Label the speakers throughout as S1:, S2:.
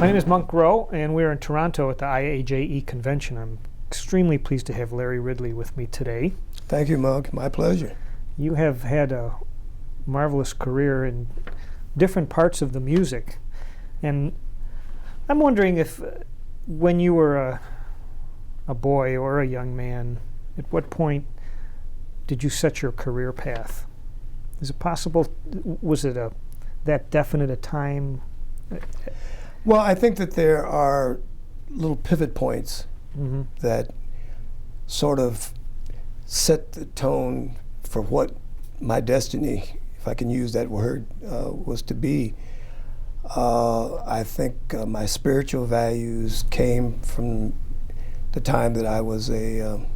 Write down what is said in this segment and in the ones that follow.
S1: My name is Monk Rowe, and we're in Toronto at the IAJE convention. I'm extremely pleased to have Larry Ridley with me today.
S2: Thank you, Monk. My pleasure.
S1: You have had a marvelous career in different parts of the music, and I'm wondering if when you were a boy or a young man, at what point did you set your career path? Is it possible, was it that definite a time?
S2: Well, I think that there are little pivot points that sort of set the tone for what my destiny, if I can use that word, was to be. I think my spiritual values came from the time that I was an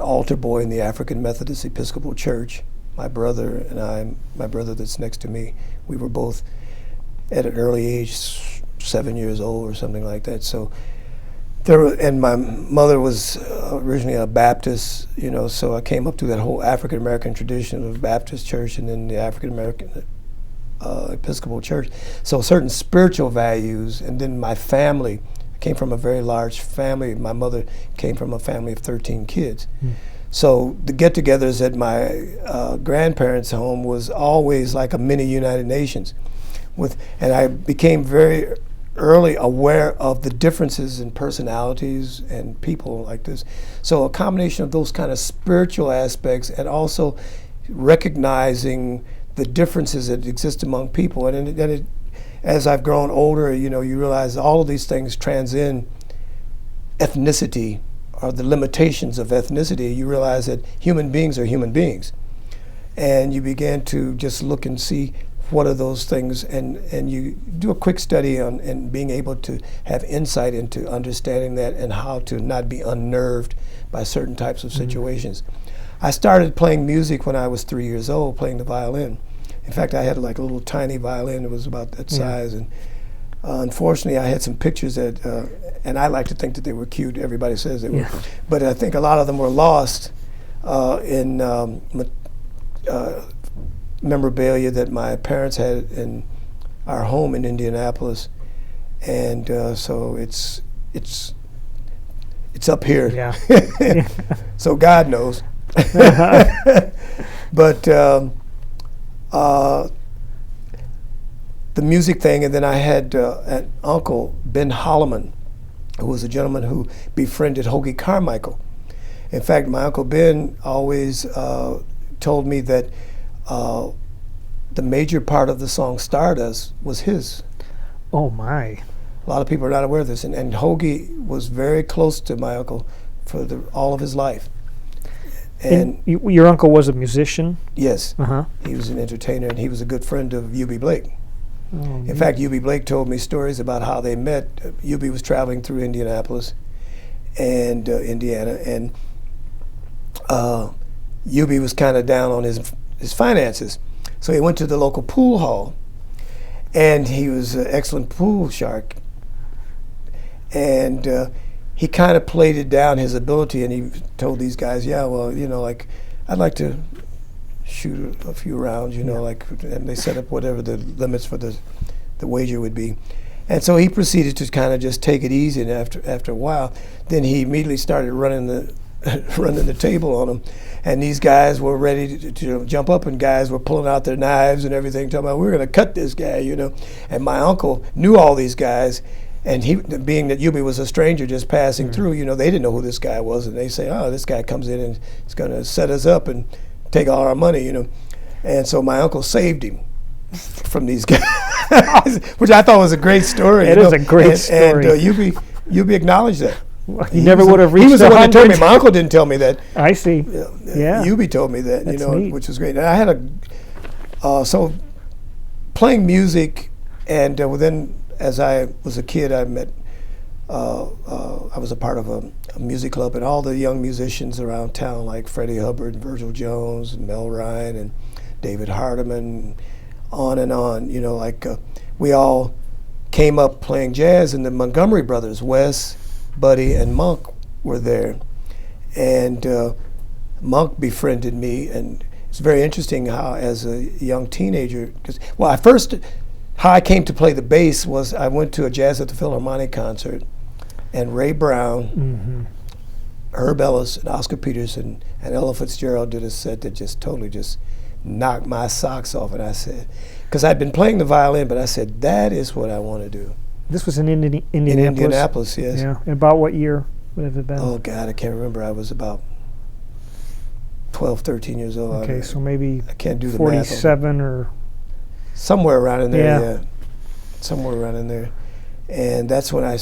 S2: altar boy in the African Methodist Episcopal Church. My brother and I, my brother that's next to me, we were both at an early age, 7 years old or something like that. So and my mother was originally a Baptist, so I came up through that whole African American tradition of Baptist church and then the African American Episcopal Church. So certain spiritual values, and then my family. I came from a very large family. My mother came from a family of 13 kids. So the get-togethers at my grandparents' home was always like a mini United Nations. And I became very early aware of the differences in personalities and people like this. So a combination of those kind of spiritual aspects and also recognizing the differences that exist among people. And as I've grown older, you realize all of these things transcend ethnicity or the limitations of ethnicity. You realize that human beings are human beings. And you begin to just look and see what are those things, and you do a quick study on and being able to have insight into understanding that and how to not be unnerved by certain types of situations. I started playing music when I was 3 years old, playing the violin. In fact, I had like a little tiny violin. It was about that size, and unfortunately, I had some pictures that, and I like to think that they were cute. Everybody says they were, but I think a lot of them were lost in memorabilia that my parents had in our home in Indianapolis, and so it's up here.
S1: Yeah.
S2: So God knows. But the music thing, and then I had an uncle, Ben Holloman, who was a gentleman who befriended Hoagy Carmichael. In fact, my Uncle Ben always told me that the major part of the song Stardust was his.
S1: Oh my.
S2: A lot of people are not aware of this, and Hoagy was very close to my uncle for all of his life. And
S1: your uncle was a musician?
S2: Yes. He was an entertainer, and he was a good friend of U.B. Blake. In fact, U.B. Blake told me stories about how they met. U.B. was traveling through Indianapolis and Indiana, and U.B. was kind of down on his finances. So he went to the local pool hall, and he was an excellent pool shark. And he kind of played it down, his ability, and he told these guys, I'd like to shoot a few rounds, and they set up whatever the limits for the wager would be. And so he proceeded to kind of just take it easy, and after a while, then he immediately started running the table on them. And these guys were ready to jump up, and guys were pulling out their knives and everything, talking about, we're going to cut this guy, And my uncle knew all these guys, and he, being that U.B. was a stranger just passing through, they didn't know who this guy was. And they say, oh, this guy comes in and is going to set us up and take all our money, And so my uncle saved him from these guys, which I thought was a great story.
S1: It is a great story.
S2: And U.B. acknowledged that.
S1: He never would have reached.
S2: He was the one that told me. My uncle didn't tell me that.
S1: I see.
S2: U.B. told me that.
S1: That's neat.
S2: Which was great. And I had so playing music, and then as I was a kid, I met. I was a part of a music club, and all the young musicians around town, like Freddie Hubbard, and Virgil Jones, and Mel Ryan, and David Hardiman, on and on. We all came up playing jazz, and the Montgomery brothers, Wes, Buddy, and Monk were there. And Monk befriended me, and it's very interesting how, as a young teenager, I first how I came to play the bass was I went to a Jazz at the Philharmonic concert, and Ray Brown, Herb Ellis, and Oscar Peterson, and Ella Fitzgerald did a set that just totally just knocked my socks off. And I said, because I'd been playing the violin, but I said, that is what I want to do.
S1: This was in Indianapolis?
S2: In Indianapolis, yes.
S1: Yeah. And about what year would have it been?
S2: Oh, God, I can't remember. I was about 12, 13 years old.
S1: Okay, so maybe
S2: I can't do the
S1: 47 or...
S2: Somewhere around in there,
S1: Yeah.
S2: yeah. Somewhere around in there. And that's when I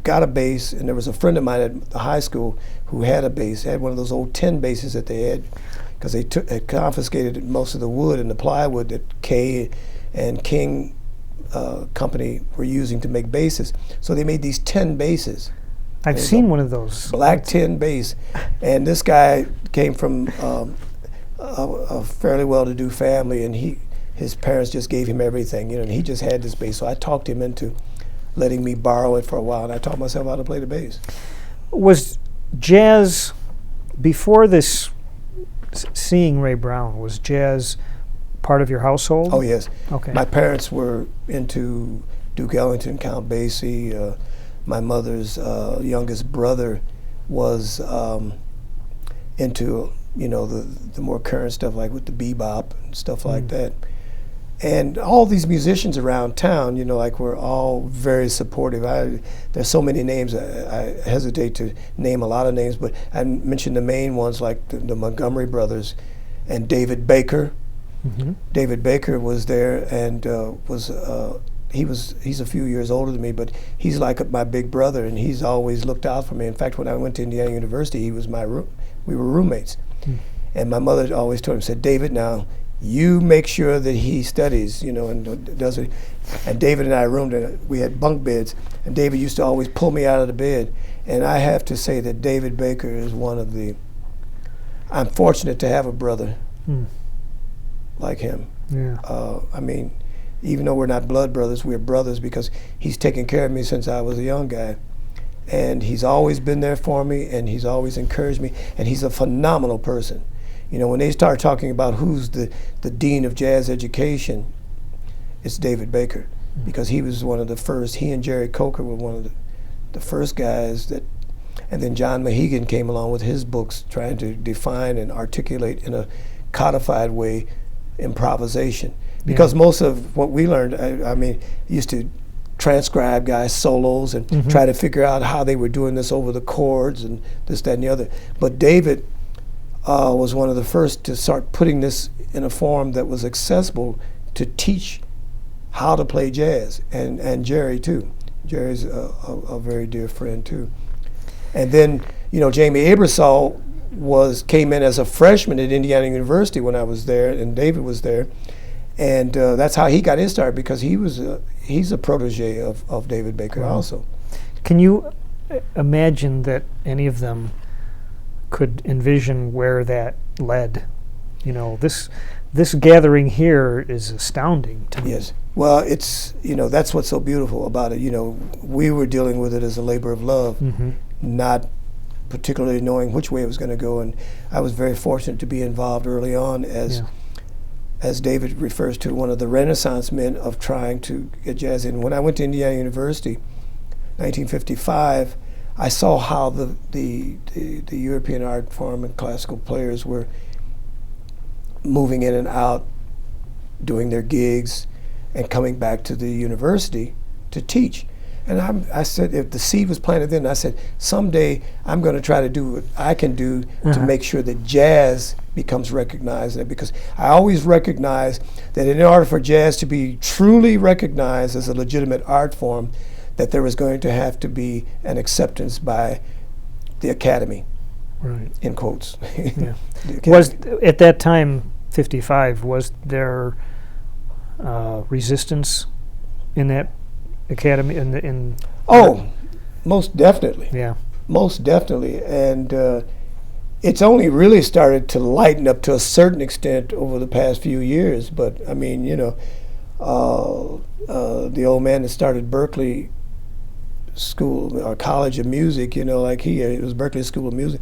S2: got a bass, and there was a friend of mine at the high school who had a bass, had one of those old tin basses that they had, because they had confiscated most of the wood and the plywood that Kay and King Company were using to make basses. So they made these tin basses.
S1: I've seen one of those.
S2: Black tin bass. And this guy came from a fairly well-to-do family, and his parents just gave him everything, and he just had this bass. So I talked him into letting me borrow it for a while, and I taught myself how to play the bass.
S1: Was jazz, before this, seeing Ray Brown, was jazz part of your household?
S2: Oh, yes.
S1: Okay.
S2: My parents were into Duke Ellington, Count Basie. My mother's youngest brother was into, the more current stuff, like with the bebop and stuff like that. And all these musicians around town, were all very supportive. There's so many names, I hesitate to name a lot of names, but I mentioned the main ones, like the Montgomery brothers and David Baker. David Baker was there, and he's a few years older than me, but he's like my big brother, and he's always looked out for me. In fact, when I went to Indiana University, he was we were roommates. And my mother always told him, said, David, now, you make sure that he studies, and does it. And David and I roomed, and we had bunk beds, and David used to always pull me out of the bed. And I have to say that David Baker is I'm fortunate to have a brother like him.
S1: Yeah.
S2: Even though we're not blood brothers, we're brothers because he's taken care of me since I was a young guy. And he's always been there for me, and he's always encouraged me, and he's a phenomenal person. When they start talking about who's the dean of jazz education, it's David Baker, because he was one of the first. He and Jerry Coker were one of the first guys that, and then John Mahegan came along with his books trying to define and articulate in a codified way improvisation. Because most of what we learned, used to transcribe guys' solos and try to figure out how they were doing this over the chords and this, that, and the other. But David was one of the first to start putting this in a form that was accessible to teach how to play jazz, and Jerry too. Jerry's a very dear friend too. And then, Jamie Aebersold came in as a freshman at Indiana University when I was there, and David was there. And that's how he got his start, because he's a protege of David Baker also.
S1: Can you imagine that any of them could envision where that led? This gathering here is astounding to me.
S2: Yes. Well, it's, that's what's so beautiful about it. We were dealing with it as a labor of love, not particularly knowing which way it was going to go. And I was very fortunate to be involved early on as David refers to, one of the Renaissance men of trying to get jazz in. When I went to Indiana University, 1955, I saw how the European art form and classical players were moving in and out, doing their gigs, and coming back to the university to teach. And I said, if the seed was planted then, I said, someday I'm going to try to do what I can do to make sure that jazz becomes recognized. Because I always recognize that in order for jazz to be truly recognized as a legitimate art form, that there was going to have to be an acceptance by the Academy,
S1: right?
S2: In quotes.
S1: Yeah. Was at that time, 55, was there resistance in that Academy
S2: most definitely.
S1: Yeah.
S2: Most definitely. And it's only really started to lighten up to a certain extent over the past few years. But the old man that started Berkeley School or College of Music, it was Berkeley School of Music.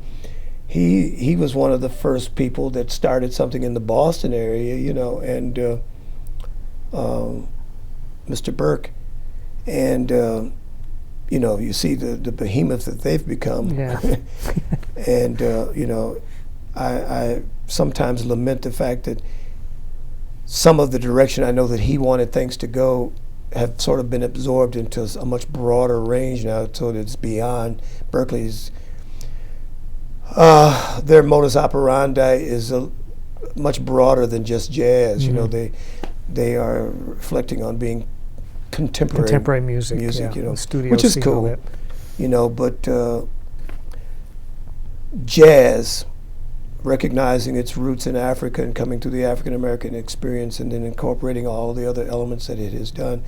S2: He was one of the first people that started something in the Boston area, and Mr. Burke, and you see the behemoth that they've become.
S1: Yeah.
S2: And I sometimes lament the fact that some of the direction I know that he wanted things to go have sort of been absorbed into a much broader range now, so that it's beyond Berkeley's. Their modus operandi is much broader than just jazz.
S1: Mm-hmm.
S2: They are reflecting on being contemporary
S1: music, yeah.
S2: the
S1: studio
S2: which is
S1: scene
S2: cool.
S1: of it.
S2: But jazz, recognizing its roots in Africa and coming through the African American experience, and then incorporating all the other elements that it has done,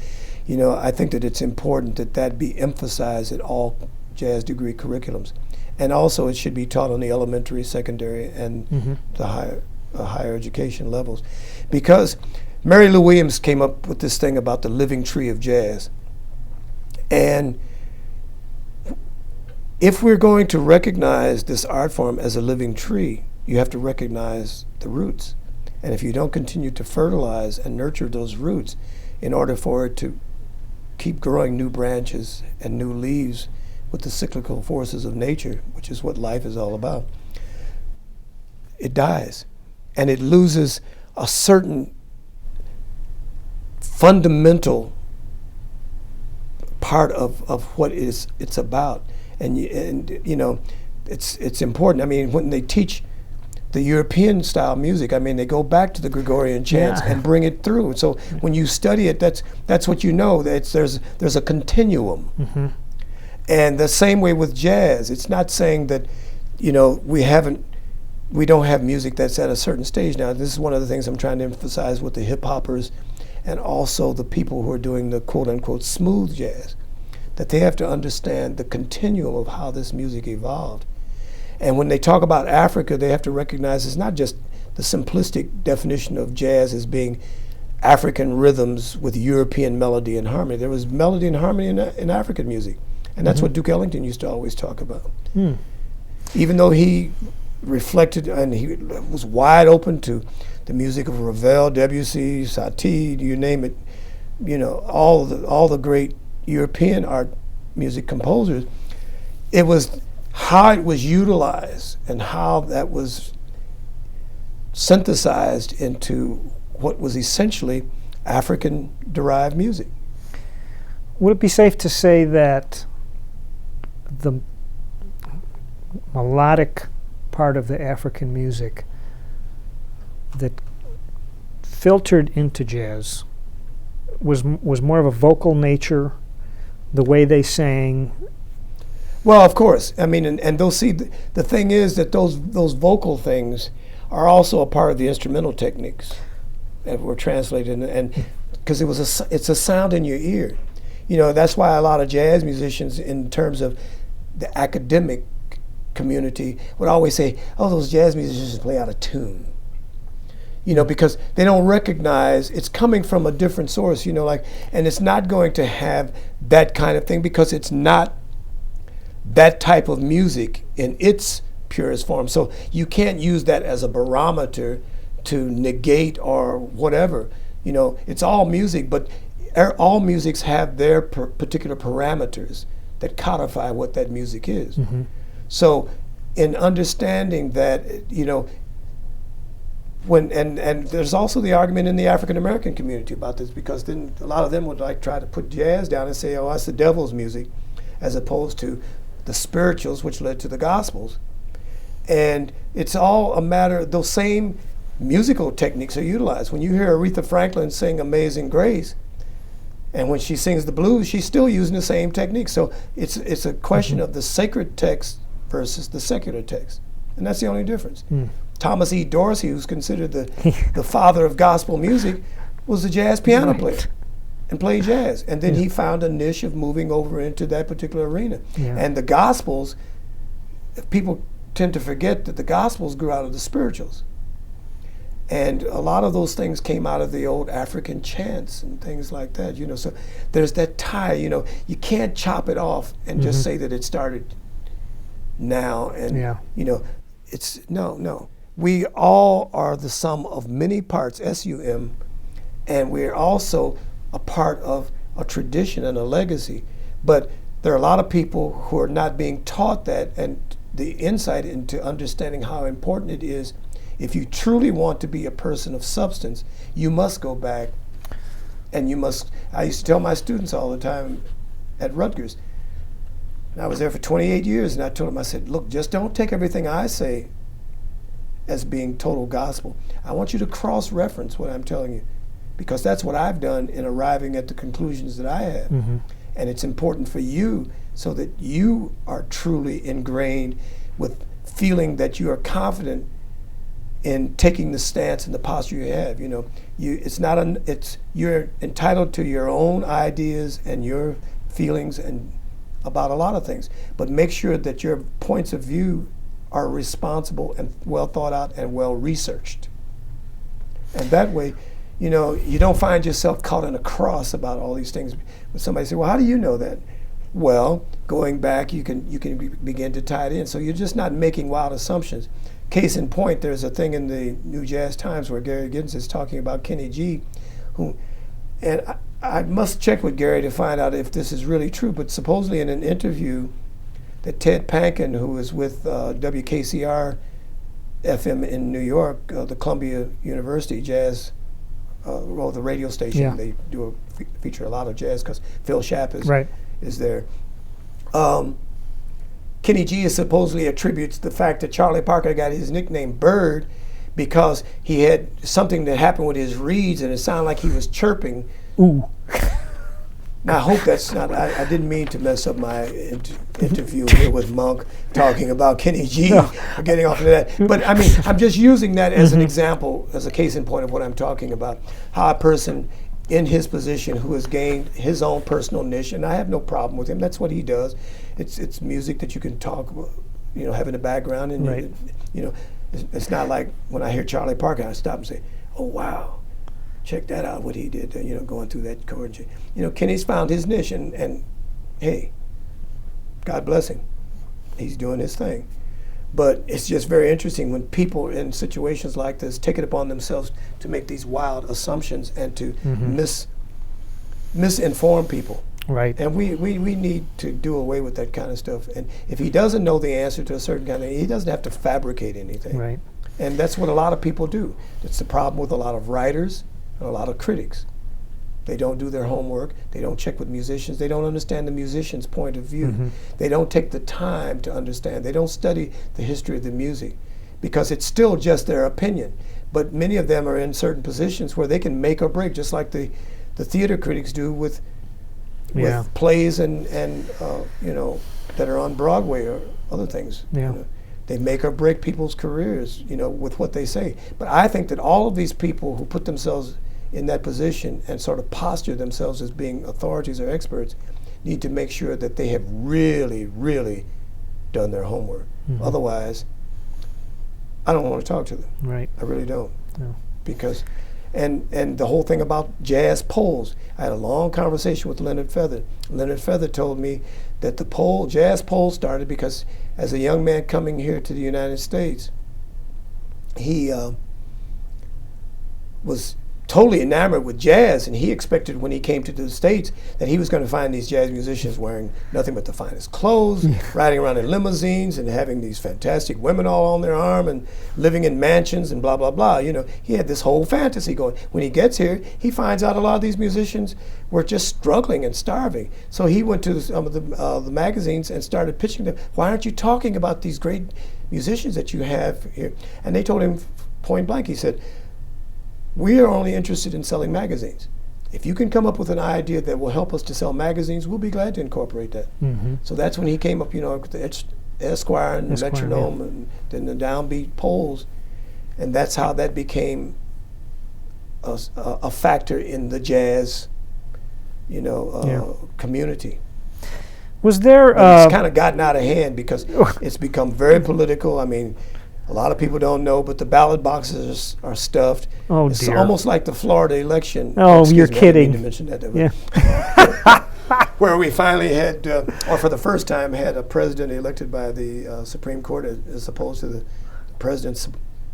S2: I think that it's important that be emphasized at all jazz degree curriculums, and also it should be taught on the elementary, secondary, and
S1: Mm-hmm.
S2: the higher education levels, because Mary Lou Williams came up with this thing about the living tree of jazz. And if we're going to recognize this art form as a living tree, you have to recognize the roots. And if you don't continue to fertilize and nurture those roots in order for it to keep growing new branches and new leaves with the cyclical forces of nature, which is what life is all about, it dies. And it loses a certain fundamental part of what it's about. And it's important. I mean, when they teach the European style music, I mean, they go back to the Gregorian chants and bring it through. So when you study it, that's what you know. There's a continuum.
S1: Mm-hmm.
S2: And the same way with jazz. It's not saying that we don't have music that's at a certain stage now. This is one of the things I'm trying to emphasize with the hip hoppers and also the people who are doing the quote unquote smooth jazz, that they have to understand the continuum of how this music evolved. And when they talk about Africa, they have to recognize it's not just the simplistic definition of jazz as being African rhythms with European melody and harmony. There was melody and harmony in African music. And that's what Duke Ellington used to always talk about. Even though he reflected and he was wide open to the music of Ravel, Debussy, Satie, you name it, all the great European art music composers, it was how it was utilized and how that was synthesized into what was essentially African-derived music.
S1: Would it be safe to say that the melodic part of the African music that filtered into jazz was more of a vocal nature, the way they sang?
S2: Well, of course. I mean, and they'll see the thing is that those vocal things are also a part of the instrumental techniques that were translated, and because it's a sound in your ear. That's why a lot of jazz musicians, in terms of the academic community, would always say, "Oh, those jazz musicians play out of tune." Because they don't recognize it's coming from a different source. And it's not going to have that kind of thing because it's not that type of music in its purest form. So you can't use that as a barometer to negate or whatever. It's all music, but all musics have their particular parameters that codify what that music is.
S1: Mm-hmm.
S2: So in understanding that, and there's also the argument in the African American community about this, because then a lot of them would try to put jazz down and say, oh, that's the devil's music, as opposed to the spirituals, which led to the gospels. And it's all a matter, those same musical techniques are utilized. When you hear Aretha Franklin sing Amazing Grace, and when she sings the blues, she's still using the same technique. So it's a question of the sacred text versus the secular text. And that's the only difference. Thomas E. Dorsey, who's considered the father of gospel music, was a jazz piano player and played jazz. And then he found a niche of moving over into that particular arena.
S1: Yeah.
S2: And the gospels, people tend to forget that the gospels grew out of the spirituals. And a lot of those things came out of the old African chants and things like that, So there's that tie, you can't chop it off and just say that it started now. And, it's, no. We all are the sum of many parts, SUM, and we're also a part of a tradition and a legacy. But there are a lot of people who are not being taught that, and the insight into understanding how important it is. If you truly want to be a person of substance, you must go back, and you must. I used to tell my students all the time at Rutgers, and I was there for 28 years, and I told them, I said, look, just don't take everything I say as being total gospel. I want you to cross-reference what I'm telling you, because that's what I've done in arriving at the conclusions that I have.
S1: Mm-hmm.
S2: And it's important for you so that you are truly ingrained with feeling that you are confident in taking the stance and the posture you have. You know, you're entitled to your own ideas and your feelings and about a lot of things, but make sure that your points of view are responsible and well thought out and well researched. And that way, you know, you don't find yourself caught in a cross about all these things. But somebody say, well, how do you know that? Well, going back, you can begin to tie it in. So you're just not making wild assumptions. Case in point, there's a thing in the New Jazz Times where Gary Giddens is talking about Kenny G, and I must check with Gary to find out if this is really true, but supposedly in an interview that Ted Pankin, who was with WKCR FM in New York, the Columbia University Jazz, the radio station,
S1: yeah.
S2: They do feature a lot of jazz because Phil Schaap is there. Kenny G supposedly attributes the fact that Charlie Parker got his nickname Bird because he had something that happened with his reeds and it sounded like he was chirping.
S1: Ooh.
S2: Now, I hope that's not, I didn't mean to mess up my interview here with Monk talking about Kenny G,
S1: No.
S2: or getting off of that. But I mean, I'm just using that as an example, as a case in point of what I'm talking about. How a person in his position who has gained his own personal niche, and I have no problem with him, that's what he does. It's music that you can talk, you know, have in the background, and
S1: right.
S2: you know, it's not like when I hear Charlie Parker, I stop and say, oh wow. Check that out, what he did, you know, going through that chord. You know, Kenny's found his niche, and hey, God bless him. He's doing his thing. But it's just very interesting when people in situations like this take it upon themselves to make these wild assumptions and to misinform people.
S1: Right.
S2: And we need to do away with that kind of stuff. And if he doesn't know the answer to a certain kind of thing, he doesn't have to fabricate anything.
S1: Right.
S2: And that's what a lot of people do. It's the problem with a lot of writers and a lot of critics. They don't do their homework. They don't check with musicians. They don't understand the musician's point of view. They don't take the time to understand. They don't study the history of the music because it's still just their opinion. But many of them are in certain positions where they can make or break, just like the theater critics do with plays and you know, that are on Broadway or other things.
S1: Yeah.
S2: You know, they make or break people's careers, you know, with what they say. But I think that all of these people who put themselves in that position and sort of posture themselves as being authorities or experts need to make sure that they have really, really done their homework. Otherwise, I don't want to talk to them.
S1: Right.
S2: I really don't.
S1: No.
S2: Because, and the whole thing about jazz polls, I had a long conversation with Leonard Feather. Leonard Feather told me that the jazz poll started because as a young man coming here to the United States, he was totally enamored with jazz, and he expected when he came to the States that he was going to find these jazz musicians wearing nothing but the finest clothes, riding around in limousines and having these fantastic women all on their arm and living in mansions and blah, blah, blah. You know, he had this whole fantasy going. When he gets here, he finds out a lot of these musicians were just struggling and starving. So he went to some of the magazines and started pitching them, why aren't you talking about these great musicians that you have here? And they told him point blank, he said, we are only interested in selling magazines. If you can come up with an idea that will help us to sell magazines, we'll be glad to incorporate that. So that's when he came up, you know, with the Esquire and the Metronome and then the downbeat polls. And that's how that became a factor in the jazz, you know, community.
S1: Was there...
S2: it's kind of gotten out of hand because it's become very political. I mean, a lot of people don't know, but the ballot boxes are stuffed.
S1: Oh,
S2: it's
S1: dear.
S2: almost like the Florida election.
S1: Oh,
S2: Excuse
S1: you're
S2: me,
S1: kidding.
S2: I didn't mean to mention that.
S1: Yeah.
S2: Where we finally had, or for the first time, had a president elected by the Supreme Court as opposed to the president's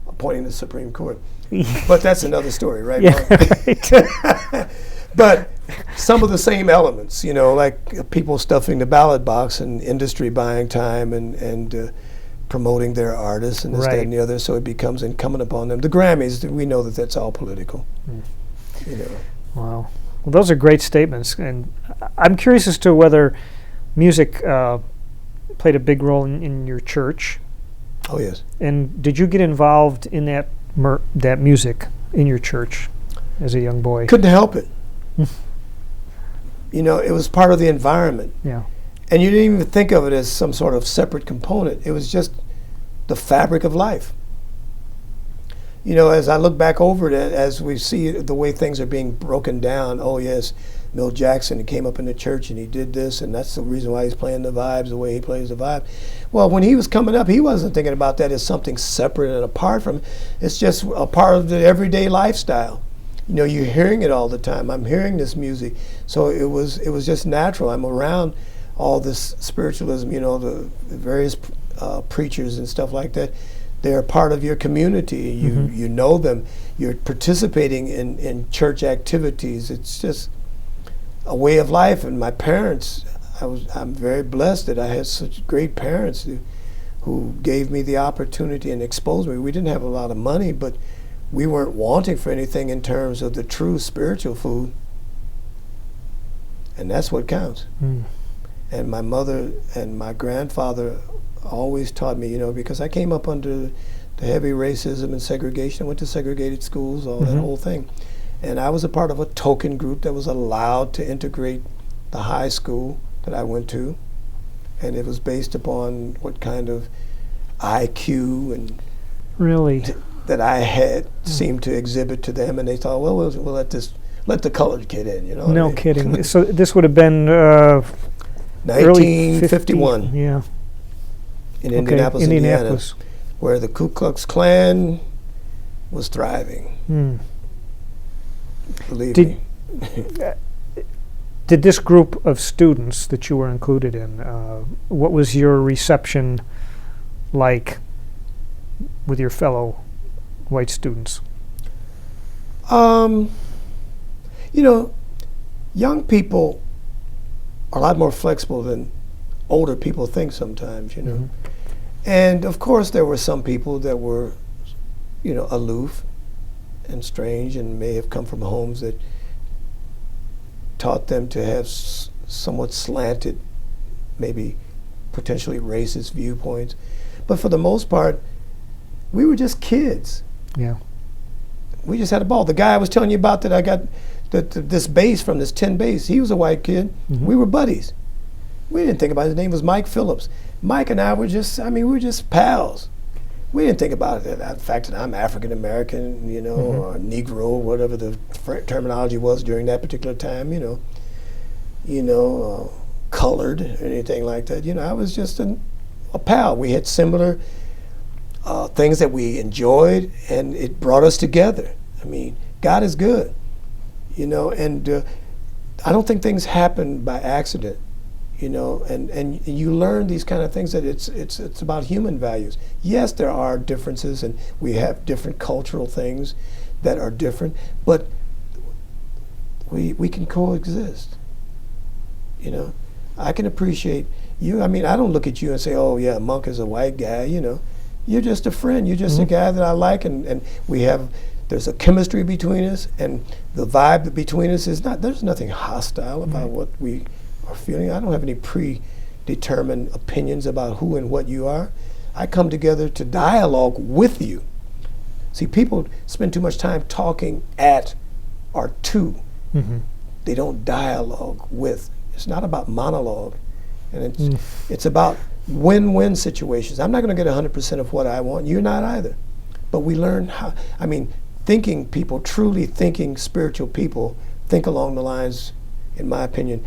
S2: appointing the Supreme Court. But that's another story, right?
S1: Yeah,
S2: Mark?
S1: right.
S2: But some of the same elements, like people stuffing the ballot box and industry buying time and promoting their artists and this, that, and the other, so it becomes incumbent upon them. The Grammys, we know that that's all political.
S1: Wow. Well, those are great statements, and I'm curious as to whether music played a big role in your church.
S2: Oh, yes.
S1: And did you get involved in that music in your church as a young boy?
S2: Couldn't help it. It was part of the environment.
S1: Yeah.
S2: And you didn't even think of it as some sort of separate component. It was just the fabric of life. As I look back over it, as we see the way things are being broken down, oh yes, Milt Jackson, he came up in the church and he did this, and that's the reason why he's playing the vibes the way he plays the vibe. Well, when he was coming up, he wasn't thinking about that as something separate and apart from it. It's just a part of the everyday lifestyle. You're hearing it all the time. I'm hearing this music. So it was just natural. I'm around all this spiritualism, the various preachers and stuff like that. They're part of your community. You know them. You're participating in church activities. It's just a way of life. And my parents, I'm very blessed that I had such great parents who gave me the opportunity and exposed me. We didn't have a lot of money, but we weren't wanting for anything in terms of the true spiritual food. And that's what counts. And my mother and my grandfather always taught me, because I came up under the heavy racism and segregation. I went to segregated schools, all that whole thing. And I was a part of a token group that was allowed to integrate the high school that I went to. And it was based upon what kind of IQ and
S1: really
S2: that I had seemed to exhibit to them. And they thought, well, we'll let the colored kid in,
S1: No kidding. So this would have been
S2: 1951.
S1: Yeah.
S2: In Indianapolis, Indiana, where the Ku Klux Klan was thriving. Believe me.
S1: Did this group of students that you were included in, what was your reception like with your fellow white students?
S2: Young people are a lot more flexible than older people think sometimes, And of course there were some people that were, aloof and strange and may have come from homes that taught them to have somewhat slanted, maybe potentially racist viewpoints. But for the most part, we were just kids.
S1: Yeah.
S2: We just had a ball. The guy I was telling you about that I got this bass from, this tin bass, he was a white kid. We were buddies. We didn't think about it. His name was Mike Phillips. Mike and I were just, we were just pals. We didn't think about it, the fact that I'm African American, or Negro, whatever the terminology was during that particular time, colored or anything like that. I was just a pal. We had similar things that we enjoyed, and it brought us together. God is good, and I don't think things happen by accident. And you learn these kind of things that it's about human values. Yes, there are differences, and we have different cultural things that are different, but we can coexist. I can appreciate you. I don't look at you and say, oh yeah, Monk is a white guy. You're just a friend. You're just a guy that I like, and there's a chemistry between us, and the vibe between us there's nothing hostile about what we are feeling. I don't have any predetermined opinions about who and what you are. I come together to dialogue with you. See, people spend too much time talking at or to. They don't dialogue with. It's not about monologue, and it's about win-win situations. I'm not going to get 100% of what I want. You're not either. But we learn how, thinking people, truly thinking spiritual people, think along the lines, in my opinion,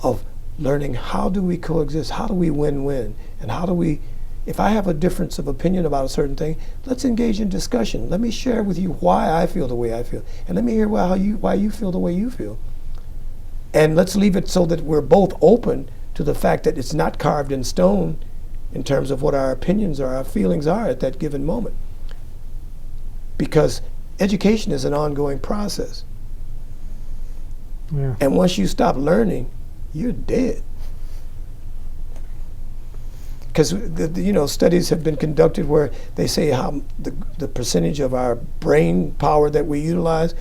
S2: of learning how do we coexist, how do we win-win, and how do we, if I have a difference of opinion about a certain thing, let's engage in discussion. Let me share with you why I feel the way I feel, and let me hear why you feel the way you feel. And let's leave it so that we're both open to the fact that it's not carved in stone in terms of what our opinions or our feelings are at that given moment. because education is an ongoing process.
S1: Yeah.
S2: And once you stop learning, you're dead. Because studies have been conducted where they say how the percentage of our brain power that we utilize,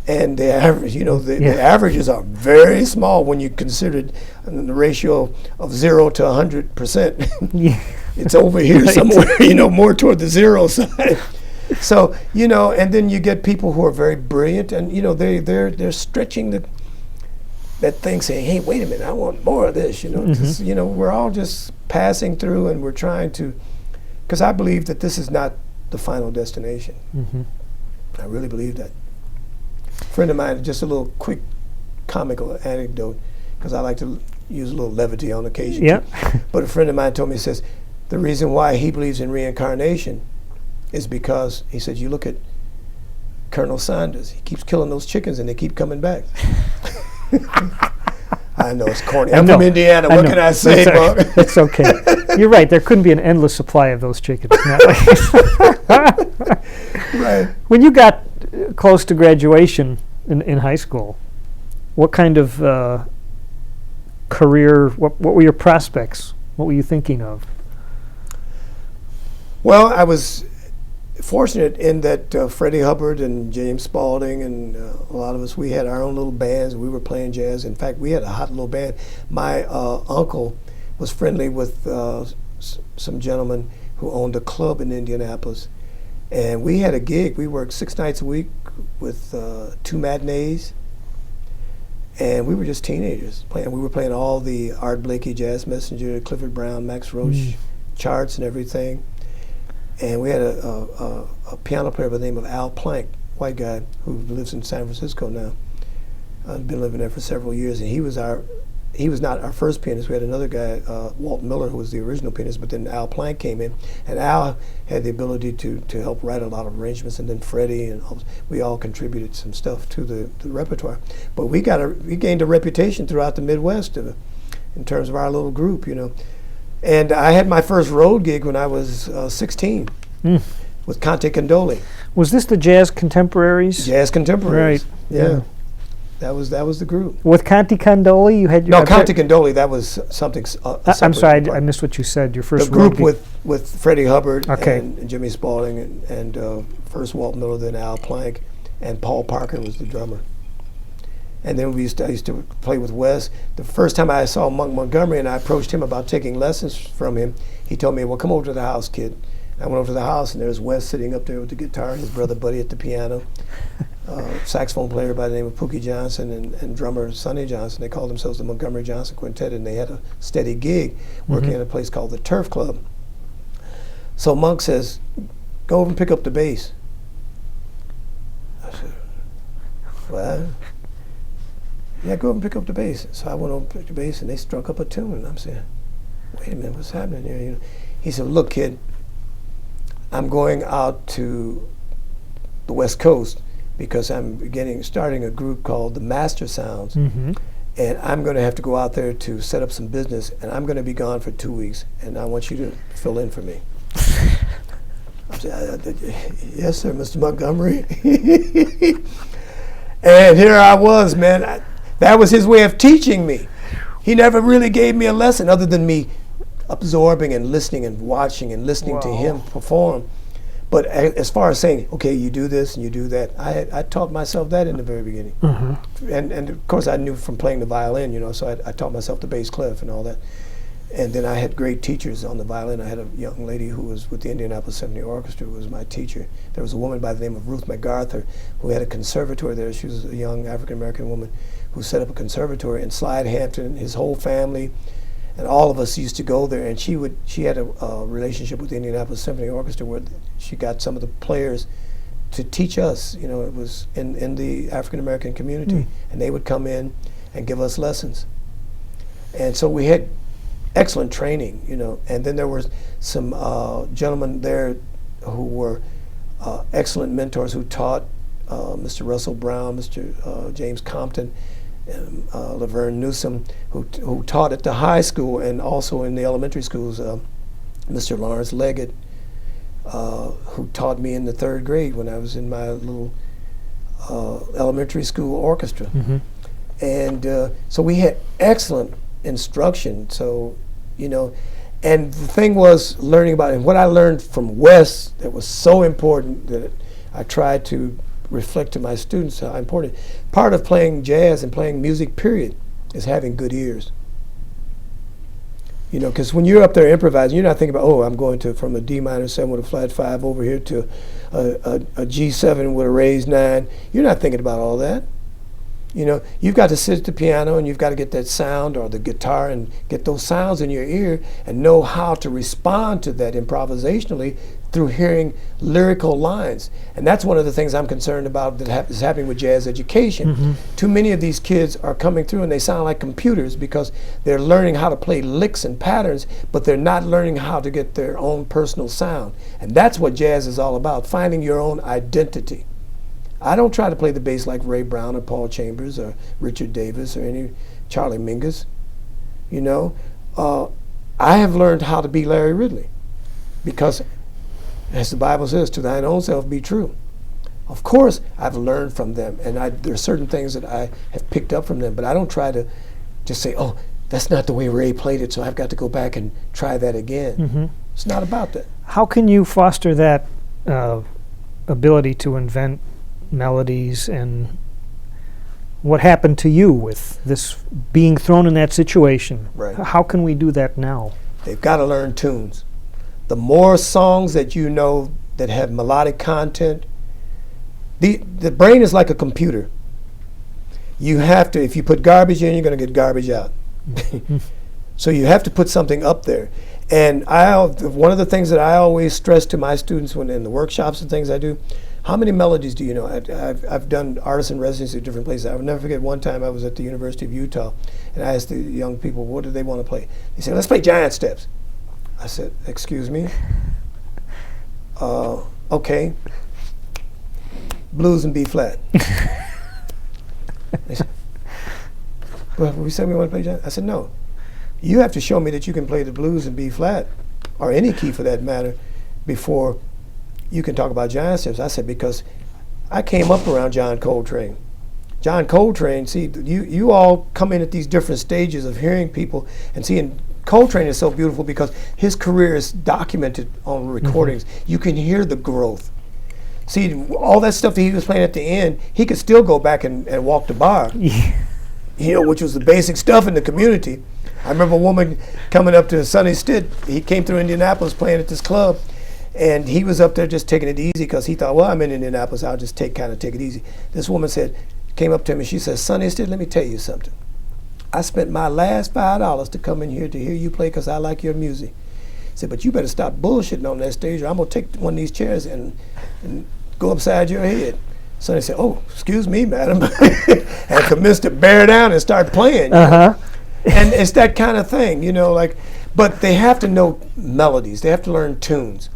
S2: and the average, the averages are very small when you consider the ratio of 0 to 100%.
S1: Yeah.
S2: It's over here somewhere, more toward the 0 side. So, and then you get people who are very brilliant, and they're stretching that thing, saying, "Hey, wait a minute, I want more of this." We're all just passing through, and we're trying to, because I believe that this is not the final destination.
S1: Mm-hmm.
S2: I really believe that. A friend of mine, just a little quick comical anecdote, because I like to use a little levity on occasion.
S1: Yeah.
S2: But a friend of mine told me, he says, the reason why he believes in reincarnation is because, he said, you look at Colonel Sanders, he keeps killing those chickens and they keep coming back. I know it's corny. I'm from Indiana. What can I say, Buck?
S1: It's okay. You're right. There couldn't be an endless supply of those chickens.
S2: Right.
S1: When you got close to graduation in high school, what kind of career, what were your prospects? What were you thinking of?
S2: Well, I was fortunate in that Freddie Hubbard and James Spaulding and a lot of us, we had our own little bands. We were playing jazz. In fact, we had a hot little band. My uncle was friendly with some gentlemen who owned a club in Indianapolis. And we had a gig. We worked 6 nights a week with 2 matinees. And we were just teenagers playing. We were playing all the Art Blakey, Jazz Messenger, Clifford Brown, Max Roach charts and everything. And we had a piano player by the name of Al Plank, white guy who lives in San Francisco now. Been living there for several years, and he was not our first pianist. We had another guy, Walt Miller, who was the original pianist, but then Al Plank came in, and Al had the ability to help write a lot of arrangements, and then Freddie and we all contributed some stuff to the repertoire. But we gained a reputation throughout the Midwest in terms of our little group, And I had my first road gig when I was 16 with Conte Candoli.
S1: Was this the Jazz Contemporaries?
S2: Jazz Contemporaries.
S1: Right.
S2: Yeah. That was the group.
S1: With Conte Candoli, you had your...
S2: No, Conte Candoli, that was something
S1: I'm sorry, I missed what you said. Your first
S2: the group
S1: road gig.
S2: with Freddie Hubbard
S1: Okay.
S2: and Jimmy Spaulding and first Walt Miller, then Al Plank, and Paul Parker was the drummer. And then I used to play with Wes. The first time I saw Monk Montgomery and I approached him about taking lessons from him, he told me, well, come over to the house, kid. I went over to the house, and there's Wes sitting up there with the guitar, his brother Buddy at the piano, saxophone player by the name of Pookie Johnson, and drummer Sonny Johnson. They called themselves the Montgomery Johnson Quintet, and they had a steady gig working at a place called the Turf Club. So Monk says, go over and pick up the bass. I said, what? Yeah, go over and pick up the bass. So I went over and picked the bass, and they struck up a tune, and I'm saying, wait a minute, what's happening here? He said, look, kid, I'm going out to the West Coast because I'm starting a group called the Master Sounds, and I'm going to have to go out there to set up some business, and I'm going to be gone for 2 weeks, and I want you to fill in for me. I said, yes, sir, Mr. Montgomery. And here I was, man. That was his way of teaching me. He never really gave me a lesson other than me absorbing and listening and watching and listening to him perform. But as far as saying, okay, you do this and you do that, I taught myself that in the very beginning. And of course I knew from playing the violin, so I taught myself the bass clef and all that. And then I had great teachers on the violin. I had a young lady who was with the Indianapolis Symphony Orchestra who was my teacher. There was a woman by the name of Ruth MacArthur who had a conservatory there. She was a young African-American woman who set up a conservatory in Slide Hampton. His whole family and all of us used to go there. And she had a relationship with the Indianapolis Symphony Orchestra where she got some of the players to teach us. It was in the African-American community. And they would come in and give us lessons. And so we had excellent training, and then there were some gentlemen there who were excellent mentors who taught, Mr. Russell Brown, Mr. James Compton, and Laverne Newsom, who taught at the high school and also in the elementary schools, Mr. Lawrence Leggett, who taught me in the 3rd grade when I was in my little elementary school orchestra.
S1: Mm-hmm.
S2: And so we had excellent instruction. So, you know, and the thing was learning about it. And what I learned from Wes that was so important that I tried to reflect to my students how important. Part of playing jazz and playing music, period, is having good ears. You know, because when you're up there improvising, you're not thinking about, oh, I'm going to from a D minor 7 with a flat 5 over here to a G7 with a raised 9. You're not thinking about all that. You know, you've got to sit at the piano and you've got to get that sound, or the guitar, and get those sounds in your ear and know how to respond to that improvisationally through hearing lyrical lines. And that's one of the things I'm concerned about that is happening with jazz education.
S1: Mm-hmm.
S2: Too many of these kids are coming through and they sound like computers because they're learning how to play licks and patterns, but they're not learning how to get their own personal sound. And that's what jazz is all about, finding your own identity. I don't try to play the bass like Ray Brown or Paul Chambers or Richard Davis or any Charlie Mingus. You know, I have learned how to be Larry Ridley because, as the Bible says, to thine own self be true. Of course, I've learned from them, and there are certain things that I have picked up from them, but I don't try to just say, oh, that's not the way Ray played it, so I've got to go back and try that again.
S1: Mm-hmm.
S2: It's not about that.
S1: How can you foster that ability to invent melodies, and what happened to you with this being thrown in that situation?
S2: Right.
S1: How can we do that now?
S2: They've got to learn tunes. The more songs that you know that have melodic content, the brain is like a computer. You have to, if you put garbage in, you're going to get garbage out. So you have to put something up there. And one of the things that I always stress to my students when in the workshops and things I do, how many melodies do you know? I've done artisan residency at different places. I will never forget one time I was at the University of Utah, and I asked the young people, what do they want to play? They said, let's play Giant Steps. I said, excuse me? Okay. Blues and B flat. They said, well, we said we want to play Giant. I said, no. You have to show me that you can play the blues in B flat, or any key for that matter, before you can talk about Giant Steps. I said, because I came up around John Coltrane. John Coltrane, see, you all come in at these different stages of hearing people and seeing. Coltrane is so beautiful because his career is documented on recordings. Mm-hmm. You can hear the growth. See, all that stuff that he was playing at the end, he could still go back and walk the bar, you know, which was the basic stuff in the community. I remember a woman coming up to Sonny Stitt. He came through Indianapolis playing at this club, and he was up there just taking it easy because he thought, well, I'm in Indianapolis, I'll just take it easy. This woman came up to him and she said, Sonny Stitt, let me tell you something. I spent my last $5 to come in here to hear you play because I like your music. He said, but you better stop bullshitting on that stage or I'm going to take one of these chairs and go upside your head. Sonny said, oh, excuse me, madam, and commenced to bear down and start playing.
S1: Uh-huh.
S2: And it's that kind of thing, you know, like, but they have to know melodies. They have to learn tunes.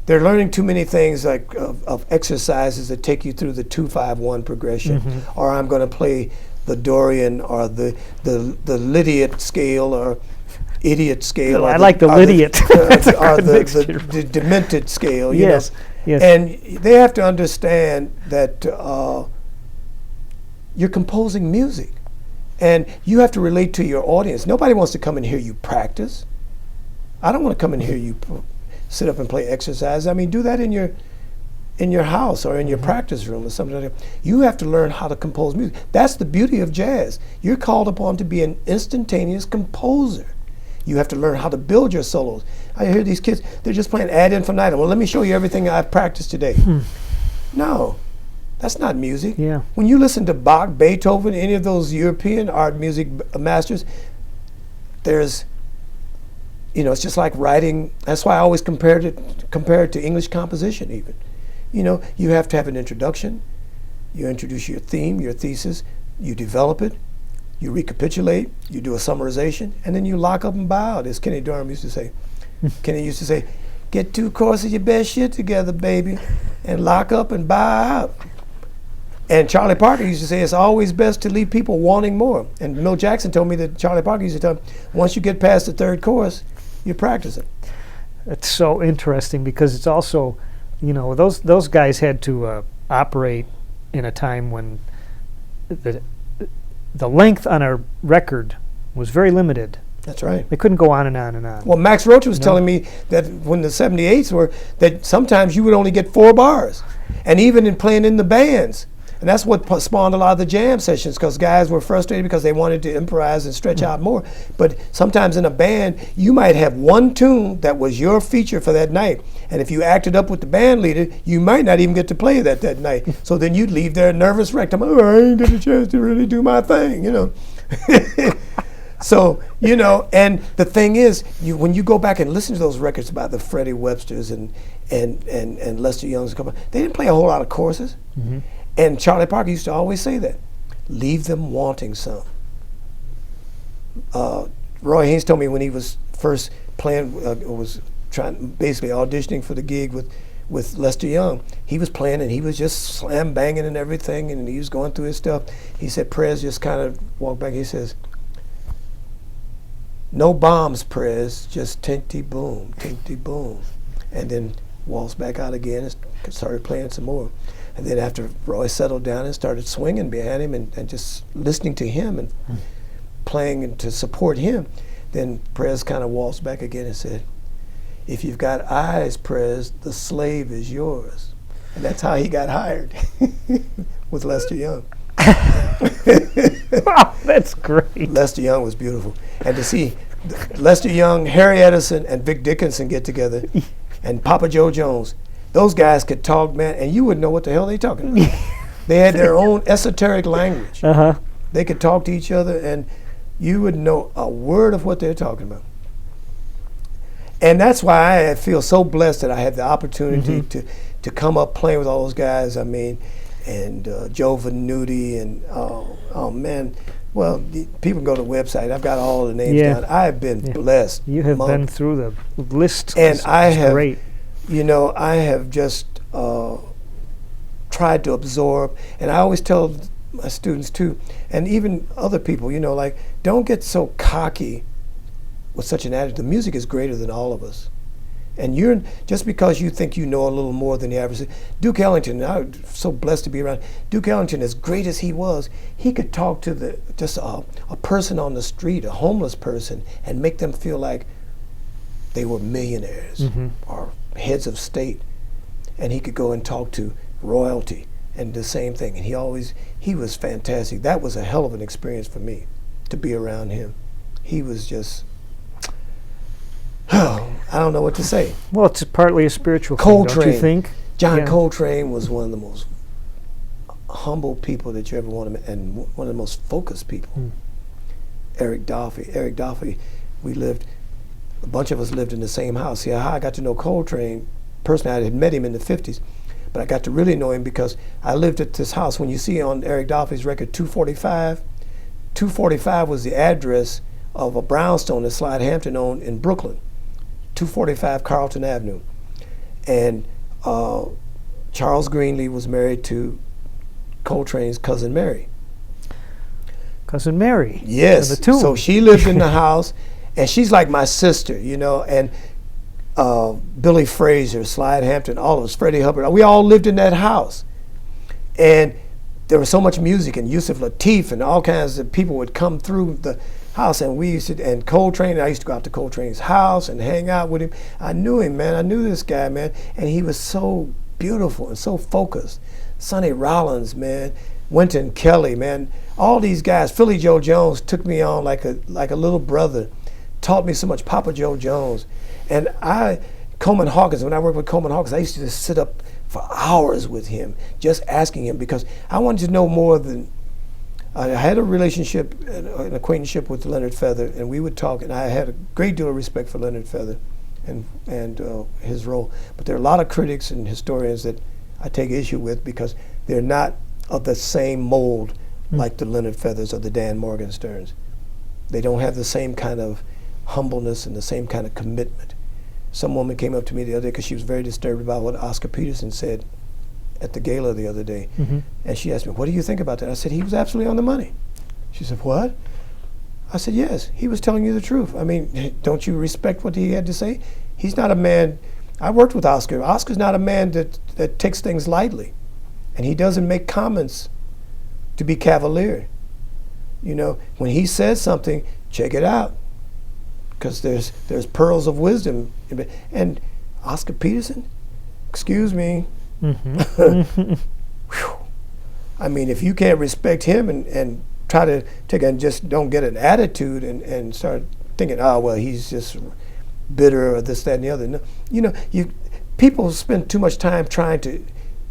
S2: They're learning too many things like of exercises that take you through the 2-5-1 progression, mm-hmm. or I'm going to play the Dorian or the Lydiot scale or idiot scale.
S1: I like the Lydiot.
S2: Or the demented scale. You
S1: yes,
S2: know?
S1: Yes.
S2: And they have to understand that you're composing music, and you have to relate to your audience. Nobody wants to come and hear you practice. I don't want to come and hear you sit up and play exercise. I mean, do that in your house or in your practice room or something like that. You have to learn how to compose music. That's the beauty of jazz. You're called upon to be an instantaneous composer. You have to learn how to build your solos. I hear these kids, they're just playing ad infinitum. Well, let me show you everything I've practiced today. No, that's not music.
S1: Yeah.
S2: When you listen to Bach, Beethoven, any of those European art music masters, there's, you know, it's just like writing. That's why I always compare it to English composition even. You know, you have to have an introduction. You introduce your theme, your thesis, you develop it, you recapitulate, you do a summarization, and then you lock up and bow out, as Kenny Dorham used to say. Kenny used to say, get 2 courses of your best shit together, baby, and lock up and bow out. And Charlie Parker used to say, it's always best to leave people wanting more. And Milt Jackson told me that Charlie Parker used to tell him, once you get past the 3rd course, you're practicing.
S1: It's so interesting because it's also, those guys had to operate in a time when the length on a record was very limited.
S2: That's right.
S1: They couldn't go on and on and on.
S2: Well, Max Roach was telling me that when the 78s were, that sometimes you would only get 4 bars. And even in playing in the bands. And that's what spawned a lot of the jam sessions, because guys were frustrated because they wanted to improvise and stretch out more. But sometimes in a band, you might have one tune that was your feature for that night. And if you acted up with the band leader, you might not even get to play that night. So then you'd leave there nervous wrecked. I'm, I ain't get a chance to really do my thing, So, and the thing is, when you go back and listen to those records about the Freddie Websters and Lester Young's, they didn't play a whole lot of choruses.
S1: Mm-hmm.
S2: And Charlie Parker used to always say that, leave them wanting some. Roy Haynes told me when he was first playing, basically auditioning for the gig with Lester Young, he was playing and he was just slam banging and everything, and he was going through his stuff. He said, Prez just kind of walked back, he says, no bombs, Prez, just tinty boom, and then waltzed back out again and started playing some more. And then after Roy settled down and started swinging behind him and just listening to him and playing and to support him, then Prez kind of waltzed back again and said, if you've got eyes, Prez, the slave is yours. And that's how he got hired with Lester Young.
S1: Wow, that's great.
S2: Lester Young was beautiful. And to see Lester Young, Harry Edison, and Vic Dickinson get together, and Papa Joe Jones, those guys could talk, man, and you wouldn't know what the hell they talking about. They had their own esoteric language.
S1: Uh-huh.
S2: They could talk to each other, and you wouldn't know a word of what they're talking about. And that's why I feel so blessed that I had the opportunity to come up playing with all those guys. I mean, and Joe Venuti, and oh man, well, people can go to the website. I've got all the names down. I have been blessed.
S1: You have been through the list.
S2: And I have,
S1: great.
S2: I have just tried to absorb, and I always tell my students too, and even other people, like, don't get so cocky with such an attitude. The music is greater than all of us. And just because you think you know a little more than the average. Duke Ellington, I'm so blessed to be around. Duke Ellington, as great as he was, he could talk to just a person on the street, a homeless person, and make them feel like they were millionaires or heads of state. And he could go and talk to royalty and the same thing. And he was fantastic. That was a hell of an experience for me to be around him. He was just, I don't know what to say.
S1: Well, it's partly a spiritual
S2: Coltrane,
S1: thing, don't you think?
S2: John Coltrane was one of the most humble people that you ever want to meet, and one of the most focused people. Eric Dolphy, a bunch of us lived in the same house. See, how I got to know Coltrane, personally, I had met him in the 50s, but I got to really know him because I lived at this house. When you see on Eric Dolphy's record 245, 245 was the address of a brownstone that Slide Hampton owned in Brooklyn, 245 Carlton Avenue. And Charles Greenlee was married to Coltrane's cousin Mary.
S1: Cousin Mary.
S2: Yes. So she lived in the house, and she's like my sister, and Billy Frazier, Slide Hampton, all of us, Freddie Hubbard, we all lived in that house. And there was so much music, and Yusuf Lateef and all kinds of people would come through the house, and and Coltrane, I used to go out to Coltrane's house and hang out with him. I knew him, man. I knew this guy, man. And he was so beautiful and so focused. Sonny Rollins, man. Wynton Kelly, man. All these guys. Philly Joe Jones took me on like a little brother. Taught me so much. Papa Joe Jones. And Coleman Hawkins, when I worked with Coleman Hawkins, I used to just sit up for hours with him, just asking him, because I wanted to know more than, I had a relationship, an acquaintanceship with Leonard Feather, and we would talk, and I had a great deal of respect for Leonard Feather and his role. But there are a lot of critics and historians that I take issue with because they're not of the same mold like the Leonard Feathers or the Dan Morgensterns. They don't have the same kind of humbleness and the same kind of commitment. Some woman came up to me the other day because she was very disturbed about what Oscar Peterson said at the gala the other day. And she asked me, what do you think about that? I said, he was absolutely on the money. She said, what? I said, yes, he was telling you the truth. I mean, don't you respect what he had to say? He's not a man. I worked with Oscar. Oscar's not a man that takes things lightly, and he doesn't make comments to be cavalier. You know, when he says something, check it out, because there's pearls of wisdom. And Oscar Peterson, excuse me.
S1: Mm-hmm.
S2: I mean, if you can't respect him and try to take and just don't get an attitude and start thinking, oh well, he's just bitter or this, that, and the other. No, you know, people spend too much time trying to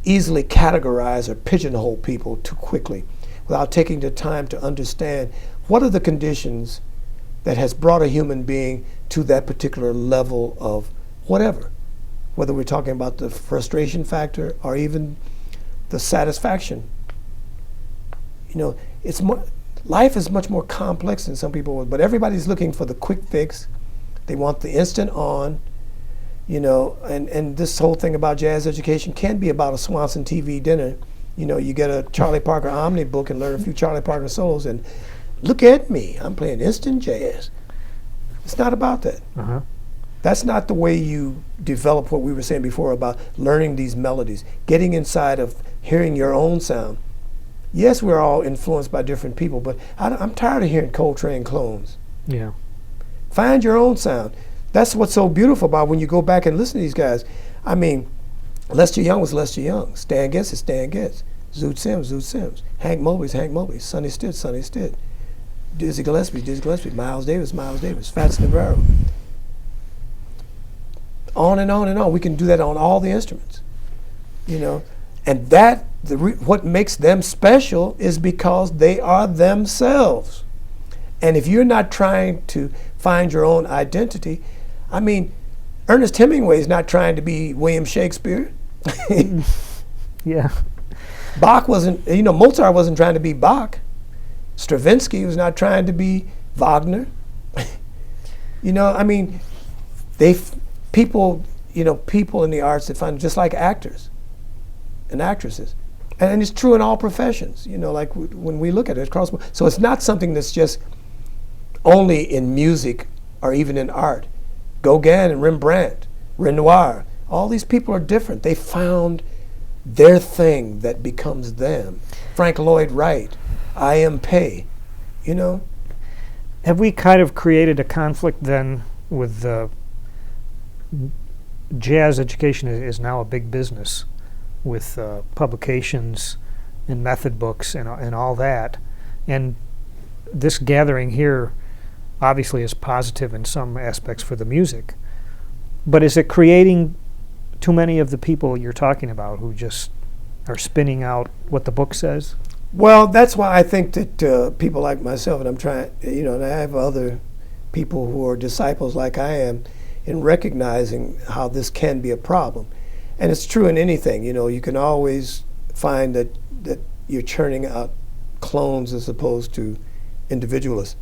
S2: easily categorize or pigeonhole people too quickly, without taking the time to understand what are the conditions that has brought a human being to that particular level of whatever, whether we're talking about the frustration factor or even the satisfaction. You know, life is much more complex than some people would, but everybody's looking for the quick fix. They want the instant on, you know, and this whole thing about jazz education can be about a Swanson TV dinner. You know, you get a Charlie Parker Omni book and learn a few Charlie Parker solos, and look at me, I'm playing instant jazz. It's not about that.
S1: Uh-huh.
S2: That's not the way you develop what we were saying before about learning these melodies, getting inside of hearing your own sound. Yes, we're all influenced by different people, but I'm tired of hearing Coltrane clones.
S1: Yeah.
S2: Find your own sound. That's what's so beautiful about when you go back and listen to these guys. I mean, Lester Young was Lester Young. Stan Getz is Stan Getz. Zoot Sims. Hank Mobley's Hank Mobley. Sonny Stitt. Dizzy Gillespie. Miles Davis. Fats Navarro. On and on and on. We can do that on all the instruments, you know. And that, what makes them special is because they are themselves. And if you're not trying to find your own identity, I mean, Ernest Hemingway is not trying to be William Shakespeare.
S1: Yeah.
S2: Bach wasn't, you know, Mozart wasn't trying to be Bach. Stravinsky was not trying to be Wagner. You know, I mean, people in the arts, they find just like actors and actresses. And it's true in all professions, you know, like when we look at it across. So it's not something that's just only in music or even in art. Gauguin and Rembrandt, Renoir, all these people are different. They found their thing that becomes them. Frank Lloyd Wright, I.M. Pei, you know.
S1: Have we kind of created a conflict then with jazz education is now a big business with publications and method books and all that. And this gathering here obviously is positive in some aspects for the music. But is it creating too many of the people you're talking about who just are spinning out what the book says?
S2: Well, that's why I think that people like myself, and I'm trying, you know, and I have other people who are disciples like I am, in recognizing how this can be a problem. And it's true in anything, you know, you can always find that you're churning out clones as opposed to individualists.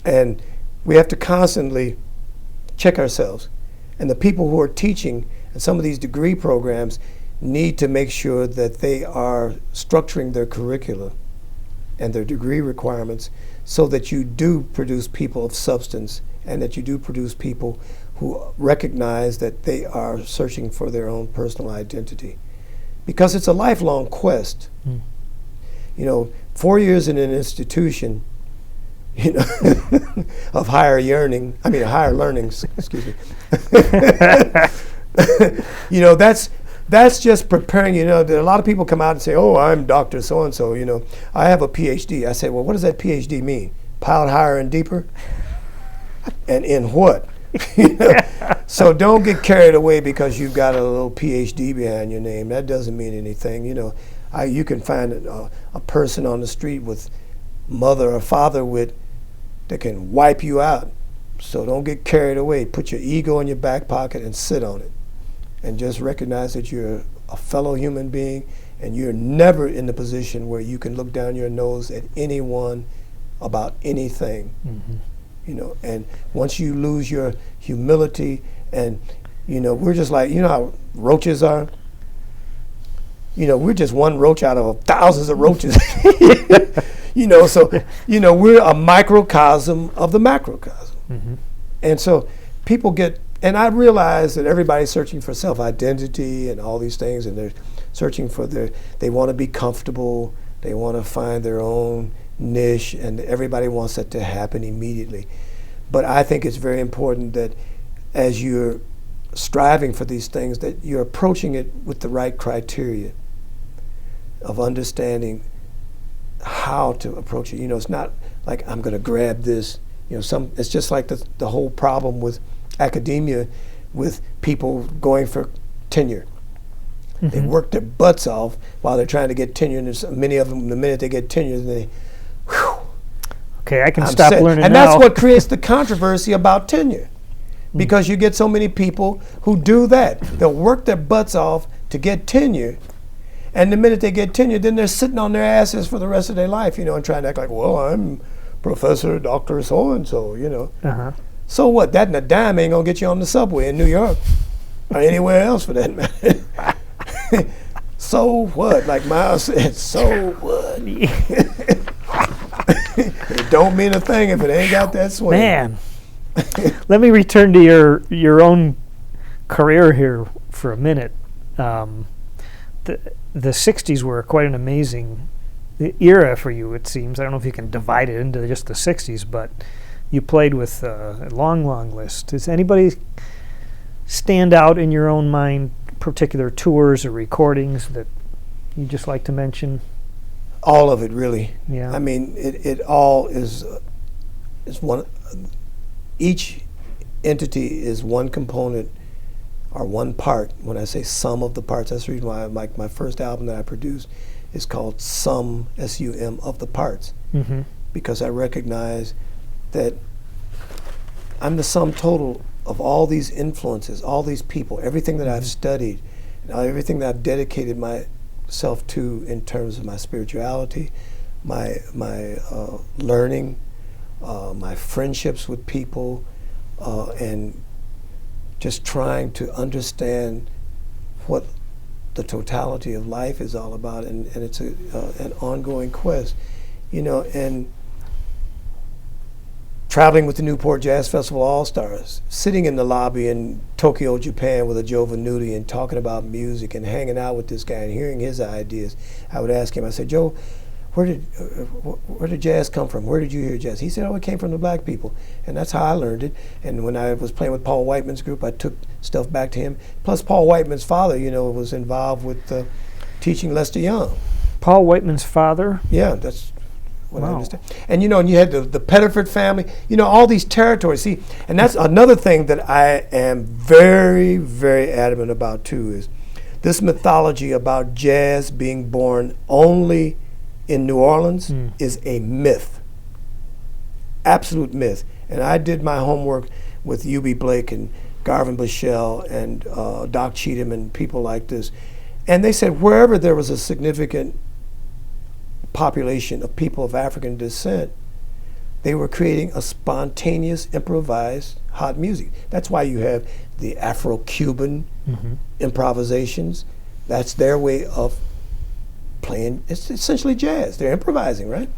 S2: And we have to constantly check ourselves. And the people who are teaching in some of these degree programs need to make sure that they are structuring their curricula and their degree requirements so that you do produce people of substance and that you do produce people who recognize that they are searching for their own personal identity. Because it's a lifelong quest. Mm. You know, 4 years in an institution, you know, of higher learning, excuse me. You know, that's just preparing, you know, a lot of people come out and say, oh, I'm Dr. So-and-so, you know, I have a PhD. I say, well, what does that PhD mean? Piled higher and deeper? And in what? You know? So don't get carried away because you've got a little PhD behind your name. That doesn't mean anything. You know, you can find a person on the street with mother or father that can wipe you out. So don't get carried away. Put your ego in your back pocket and sit on it. And just recognize that you're a fellow human being and you're never in the position where you can look down your nose at anyone about anything. Mm-hmm. You know, and once you lose your humility, and you know, we're just like, you know how roaches are. You know, we're just one roach out of thousands of roaches. You know, so you know, we're a microcosm of the macrocosm. Mm-hmm. And so people get and I realize that everybody's searching for self-identity and all these things, and they're searching for they want to be comfortable, they want to find their own niche, and everybody wants that to happen immediately. But I think it's very important that as you're striving for these things, that you're approaching it with the right criteria of understanding how to approach it. You know, it's not like I'm going to grab this. You know, it's just like the whole problem with academia, with people going for tenure. Mm-hmm. They work their butts off while they're trying to get tenure, and there's many of them, the minute they get tenure, they, whew,
S1: okay, I can stop learning
S2: and
S1: now.
S2: that's what creates the controversy about tenure, because you get so many people who do that. They'll work their butts off to get tenure, and the minute they get tenure, then they're sitting on their asses for the rest of their life, you know, and trying to act like, well, I'm Professor Dr. So-and-so, you know.
S1: Uh-huh.
S2: So what? That and a dime ain't gonna get you on the subway in New York or anywhere else for that matter. So what? Like Miles said, so what? It don't mean a thing if it ain't got that swing.
S1: Man, let me return to your own career here for a minute. The 60s were quite an amazing era for you, it seems. I don't know if you can divide it into just the 60s, but you played with a long list. Does anybody stand out in your own mind, particular tours or recordings that you just like to mention?
S2: All of it, really.
S1: Yeah.
S2: I mean, it all is one. Each entity is one component or one part. When I say sum of the parts, that's the reason why my first album that I produced is called Sum, S-U-M, of the Parts.
S1: Mm-hmm.
S2: Because I recognize that I'm the sum total of all these influences, all these people, everything that I've studied, everything that I've dedicated myself to in terms of my spirituality, my learning, my friendships with people, and just trying to understand what the totality of life is all about, and it's an ongoing quest, you know, and traveling with the Newport Jazz Festival All-Stars, sitting in the lobby in Tokyo, Japan with a Joe Venuti and talking about music and hanging out with this guy and hearing his ideas. I would ask him, I said, Joe, where did jazz come from? Where did you hear jazz? He said, oh, it came from the black people. And that's how I learned it. And when I was playing with Paul Whiteman's group, I took stuff back to him. Plus, Paul Whiteman's father, you know, was involved with teaching Lester Young.
S1: Paul Whiteman's father?
S2: Yeah, that's what I understand. And, you know, and you had the Pettiford family, you know, all these territories. See, and that's another thing that I am very, very adamant about, too, is this mythology about jazz being born only in New Orleans is a myth, absolute myth. And I did my homework with U.B. Blake and Garvin Bushell and Doc Cheatham and people like this. And they said wherever there was a significant population of people of African descent, they were creating a spontaneous, improvised hot music. That's why you have the Afro-Cuban improvisations. That's their way of playing. It's essentially jazz. They're improvising, right?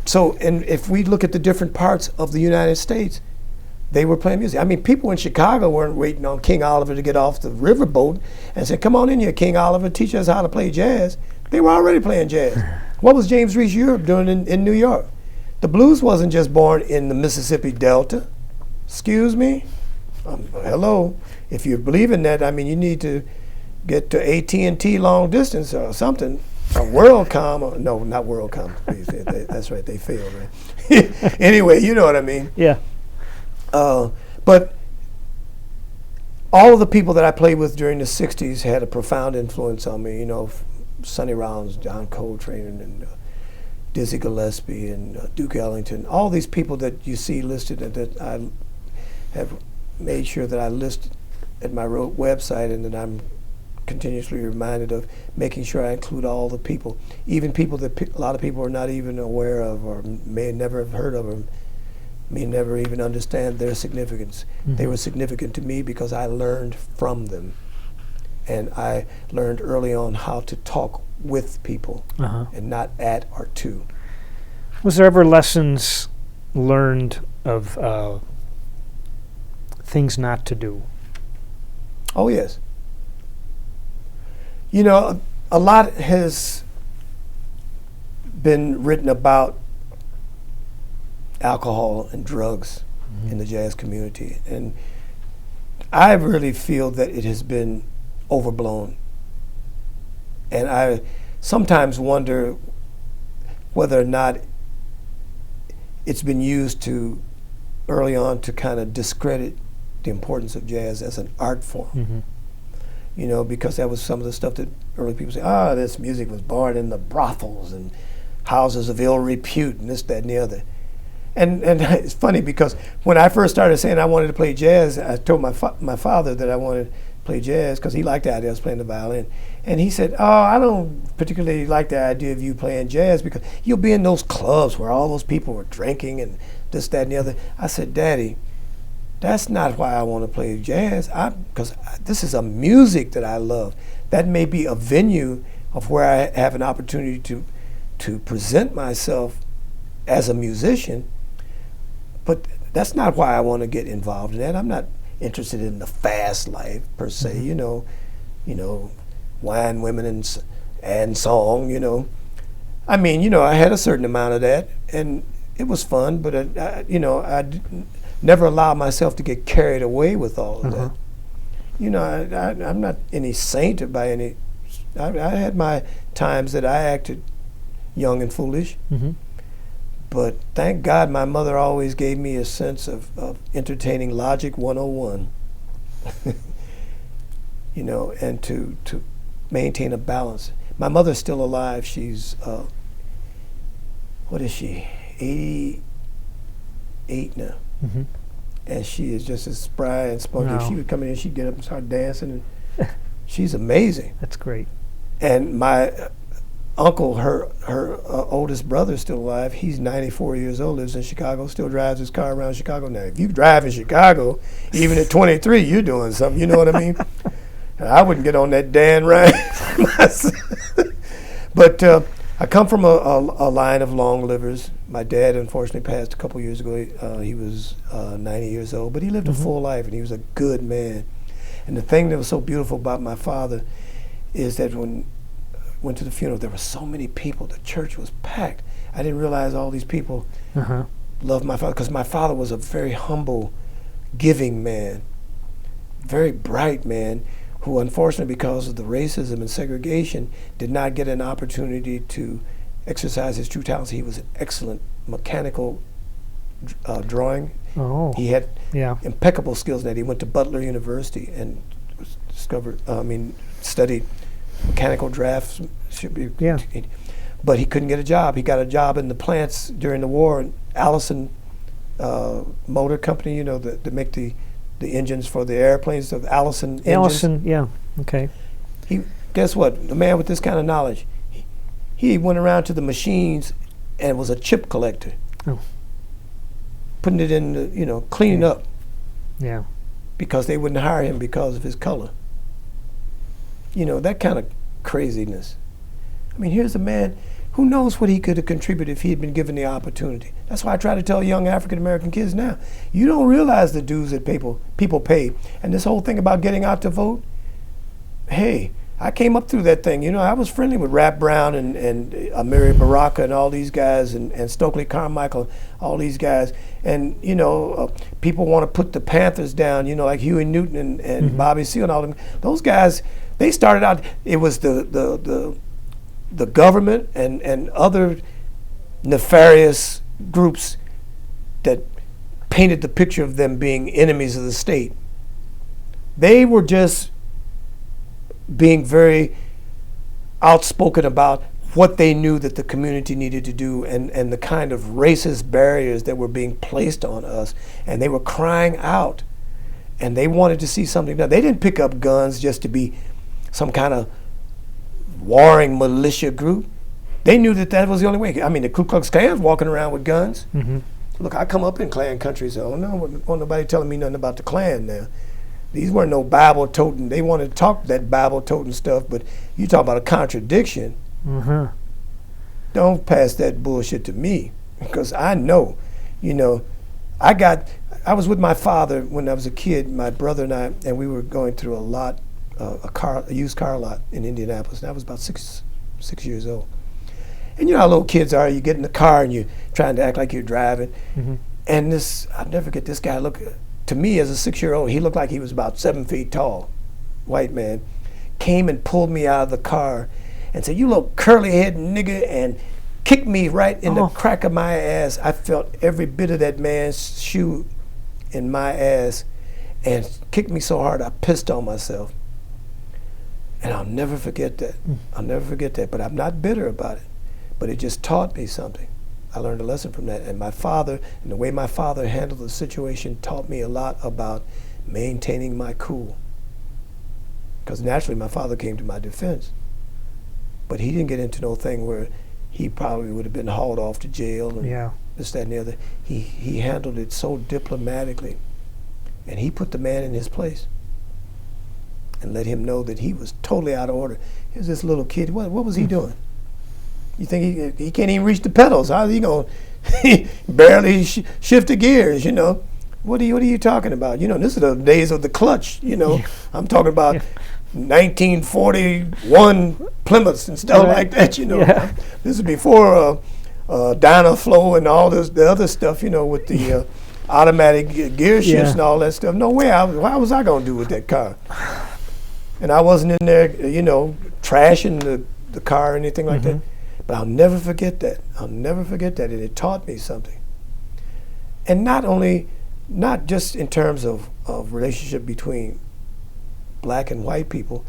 S2: So, and if we look at the different parts of the United States, they were playing music. I mean, people in Chicago weren't waiting on King Oliver to get off the riverboat and say, come on in here, King Oliver, teach us how to play jazz. They were already playing jazz. What was James Reese Europe doing in New York? The blues wasn't just born in the Mississippi Delta. Excuse me? Hello. If you believe in that, I mean, you need to get to AT&T long distance or something. Or WorldCom. Or, no, not WorldCom. That's right. They failed, right? Anyway, you know what I mean.
S1: Yeah.
S2: But all of the people that I played with during the 60s had a profound influence on me. You know, Sonny Rollins, John Coltrane, and Dizzy Gillespie, and Duke Ellington. All these people that you see listed and that I have made sure that I list at my website, and that I'm continuously reminded of making sure I include all the people, even people that a lot of people are not even aware of or may never have heard of or may never even understand their significance. They were significant to me because I learned from them. And I learned early on how to talk with people and not at or to. Was
S1: there ever lessons learned of things not to do.
S2: Oh, yes. You know, a lot has been written about alcohol and drugs in the jazz community, and I really feel that it has been overblown. And I sometimes wonder whether or not it's been used to early on to kind of discredit the importance of jazz as an art form. You know, because that was some of the stuff that early people say, this music was born in the brothels and houses of ill repute and this, that, and the other. And it's funny because when I first started saying I wanted to play jazz, I told my father that I wanted to play jazz because he liked the idea of playing the violin. And he said, I don't particularly like the idea of you playing jazz because you'll be in those clubs where all those people were drinking and this, that, and the other. I said, Daddy, that's not why I want to play jazz, because this is a music that I love. That may be a venue of where I have an opportunity to present myself as a musician, but that's not why I want to get involved in that. I'm not interested in the fast life per se, you know, wine, women, and song, you know. I mean, you know, I had a certain amount of that, and it was fun, but I never allow myself to get carried away with all of that. You know, I'm not any saint by any. I had my times that I acted young and foolish, but thank God my mother always gave me a sense of entertaining logic 101. You know, and to maintain a balance. My mother's still alive. She's what is she? 88 now. And she is just as spry and spunky.
S1: Wow.
S2: If she would come in, she'd get up and start dancing, and she's amazing.
S1: That's great.
S2: And my uncle, her oldest brother, is still alive. He's 94 years old, lives in Chicago, still drives his car around Chicago. Now, if you drive in Chicago, even at 23, you're doing something. You know what I mean? I wouldn't get on that Dan ride myself. But I come from a line of long livers. My dad, unfortunately, passed a couple years ago. He was 90 years old, but he lived a full life, and he was a good man. And the thing that was so beautiful about my father is that when I went to the funeral, there were so many people. The church was packed. I didn't realize all these people loved my father, because my father was a very humble, giving man, very bright man, who unfortunately, because of the racism and segregation, did not get an opportunity to exercise his true talents. He was an excellent mechanical drawing. He had impeccable skills in that. He went to Butler University and studied mechanical draftsmanship. But he couldn't get a job. He got a job in the plants during the war. Allison Motor Company, you know, that make the engines for the airplanes of Allison engines.
S1: Okay.
S2: Guess what? The man with this kind of knowledge, he went around to the machines and was a chip collector. Putting it in, cleaning up.
S1: Yeah.
S2: Because they wouldn't hire him because of his color. You know, that kind of craziness. I mean, here's a man who knows what he could have contributed if he had been given the opportunity. That's why I try to tell young African American kids now, you don't realize the dues that people pay. And this whole thing about getting out to vote, hey, I came up through that thing. You know, I was friendly with Rap Brown and Amiri Baraka and all these guys, and Stokely Carmichael, all these guys. And, people want to put the Panthers down, like Huey Newton and Bobby Seale and all them. Those guys, they started out, it was the government and other nefarious groups that painted the picture of them being enemies of the state. They were just being very outspoken about what they knew that the community needed to do and the kind of racist barriers that were being placed on us. And they were crying out, and they wanted to see something done. They didn't pick up guns just to be some kind of warring militia group. They knew that was the only way. I mean, the Ku Klux Klan's walking around with guns. Look, I come up in Klan country, so no, wasn't nobody telling me nothing about the Klan now. These weren't no Bible-toting. They wanted to talk that Bible-toting stuff, but you talk about a contradiction. Don't pass that bullshit to me, because I know, I I was with my father when I was a kid, my brother and we were going through a used car lot in Indianapolis, and I was about six years old. And you know how little kids are, you get in the car and you're trying to act like you're driving. And I'll never forget, this guy looked, to me as a 6-year-old, he looked like he was about 7 feet tall, white man, came and pulled me out of the car and said, "You little curly-headed nigga," and kicked me right in the crack of my ass. I felt every bit of that man's shoe in my ass, and kicked me so hard I pissed on myself. And I'll never forget that. I'll never forget that, but I'm not bitter about it. But it just taught me something. I learned a lesson from that. And my father, and the way my father handled the situation, taught me a lot about maintaining my cool. Because naturally my father came to my defense. But he didn't get into no thing where he probably would have been hauled off to jail and this, that, and the other. He handled it so diplomatically. And he put the man in his place and let him know that he was totally out of order. Here's this little kid. What was he doing? You think he can't even reach the pedals? How's he going to barely shift the gears, you know? What are you talking about? You know, this is the days of the clutch, you know. I'm talking about 1941 Plymouths and stuff like that, you know. This is before Dynaflow and all this, the other stuff, you know, with the automatic gear shifts and all that stuff. No way, how was I going to do with that car? And I wasn't in there, you know, trashing the car or anything like that. But I'll never forget that. I'll never forget that. And it taught me something. And not just in terms of relationship between black and white people,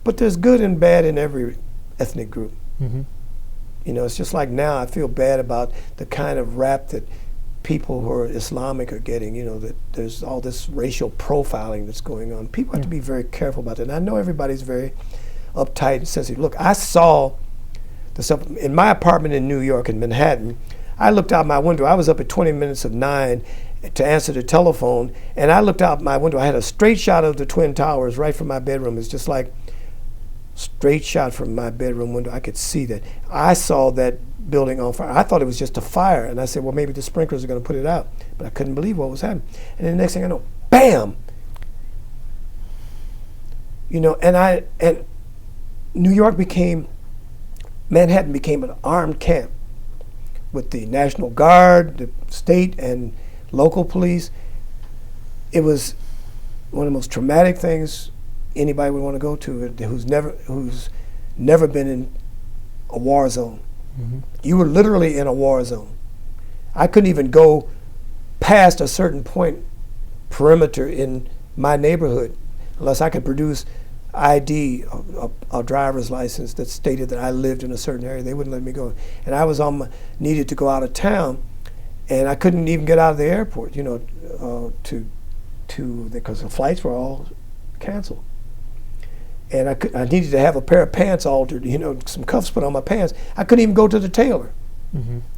S2: but there's good and bad in every ethnic group. You know, it's just like now I feel bad about the kind of rap that people who are Islamic are getting, you know, that there's all this racial profiling that's going on. People have to be very careful about that. And I know everybody's very uptight and sensitive. Look, I saw the stuff in my apartment in New York, in Manhattan. I looked out my window. I was up at 20 minutes of 9 to answer the telephone, and I looked out my window. I had a straight shot of the Twin Towers right from my bedroom. It's just like straight shot from my bedroom window. I could see that. I saw that building on fire. I thought it was just a fire, and I said, well, maybe the sprinklers are going to put it out. But I couldn't believe what was happening. And then the next thing I know, bam! You know, and New York Manhattan became an armed camp with the National Guard, the state and local police. It was one of the most traumatic things anybody would want to go to who's never been in a war zone. You were literally in a war zone. I couldn't even go past a certain point perimeter in my neighborhood unless I could produce ID, a driver's license that stated that I lived in a certain area. They wouldn't let me go. And I was needed to go out of town, and I couldn't even get out of the airport, you know, because the flights were all canceled. And I needed to have a pair of pants altered, you know, some cuffs put on my pants. I couldn't even go to the tailor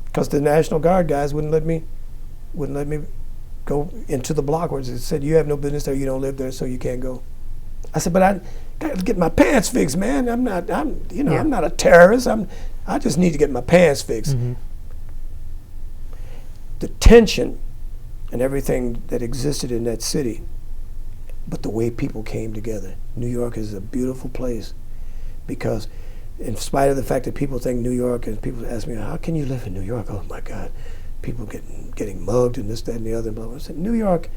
S2: because the National Guard guys wouldn't let me go into the block where they said, you have no business there, you don't live there, so you can't go. I said, but I got to get my pants fixed, man. I'm not a terrorist. I just need to get my pants fixed. The tension and everything that existed in that city, but the way people came together. New York is a beautiful place because in spite of the fact that people think New York, and people ask me, how can you live in New York? Oh my God, people getting mugged and this, that, and the other. Blah, blah. I said, New York,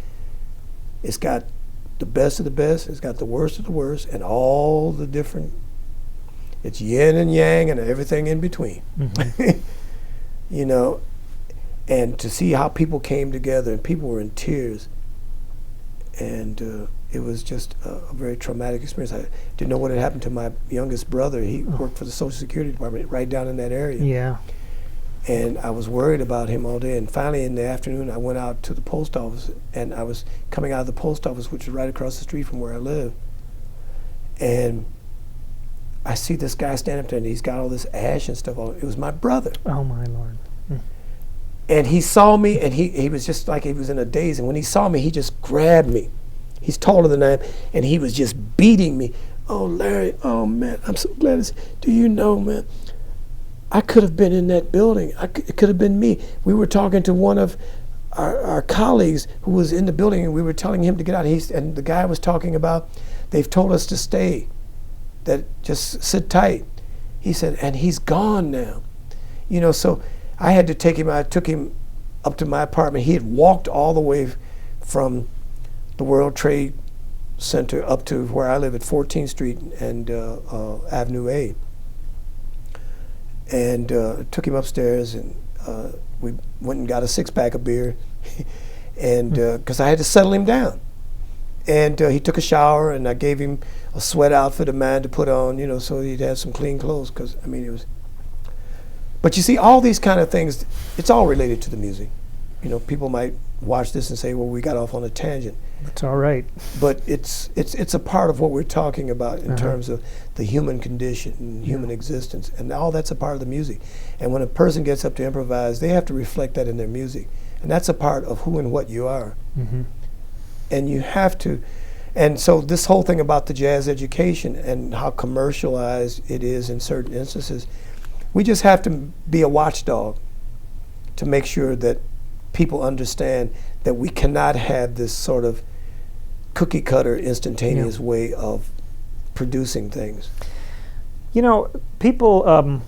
S2: it's got the best of the best, it's got the worst of the worst, and all the different, it's yin and yang and everything in between. You know, and to see how people came together and people were in tears, and it was just a very traumatic experience. I didn't know what had happened to my youngest brother. He worked for the Social Security Department right down in that area. And I was worried about him all day. And finally in the afternoon, I went out to the post office, and I was coming out of the post office, which was right across the street from where I live. And I see this guy standing up there, and he's got all this ash and stuff on it. It was my brother.
S1: Oh, my Lord.
S2: And he saw me, and he was just like he was in a daze. And when he saw me, he just grabbed me. He's taller than I am, and he was just beating me. Oh, Larry, oh, man, I'm so glad. Do you know, man, I could have been in that building. It could have been me. We were talking to one of our colleagues who was in the building, and we were telling him to get out. And the guy was talking about, they've told us to stay, that just sit tight. He said, and he's gone now. You know, so I had to take him, I took him up to my apartment. He had walked all the way from the World Trade Center up to where I live at 14th Street and Avenue A. And took him upstairs, and we went and got a 6-pack of beer, and because I had to settle him down. And he took a shower, and I gave him a sweat outfit of mine to put on, you know, so he'd have some clean clothes. Because I mean, it was. But you see, all these kind of things, it's all related to the music. You know, people might watch this and say, "Well, we got off on a tangent."
S1: That's all right.
S2: But it's a part of what we're talking about in terms of the human condition and human existence, and all that's a part of the music. And when a person gets up to improvise, they have to reflect that in their music, and that's a part of who and what you are. And you have to, and so this whole thing about the jazz education and how commercialized it is in certain instances, we just have to be a watchdog to make sure that people understand that we cannot have this sort of cookie cutter instantaneous way of producing things.
S1: You know, people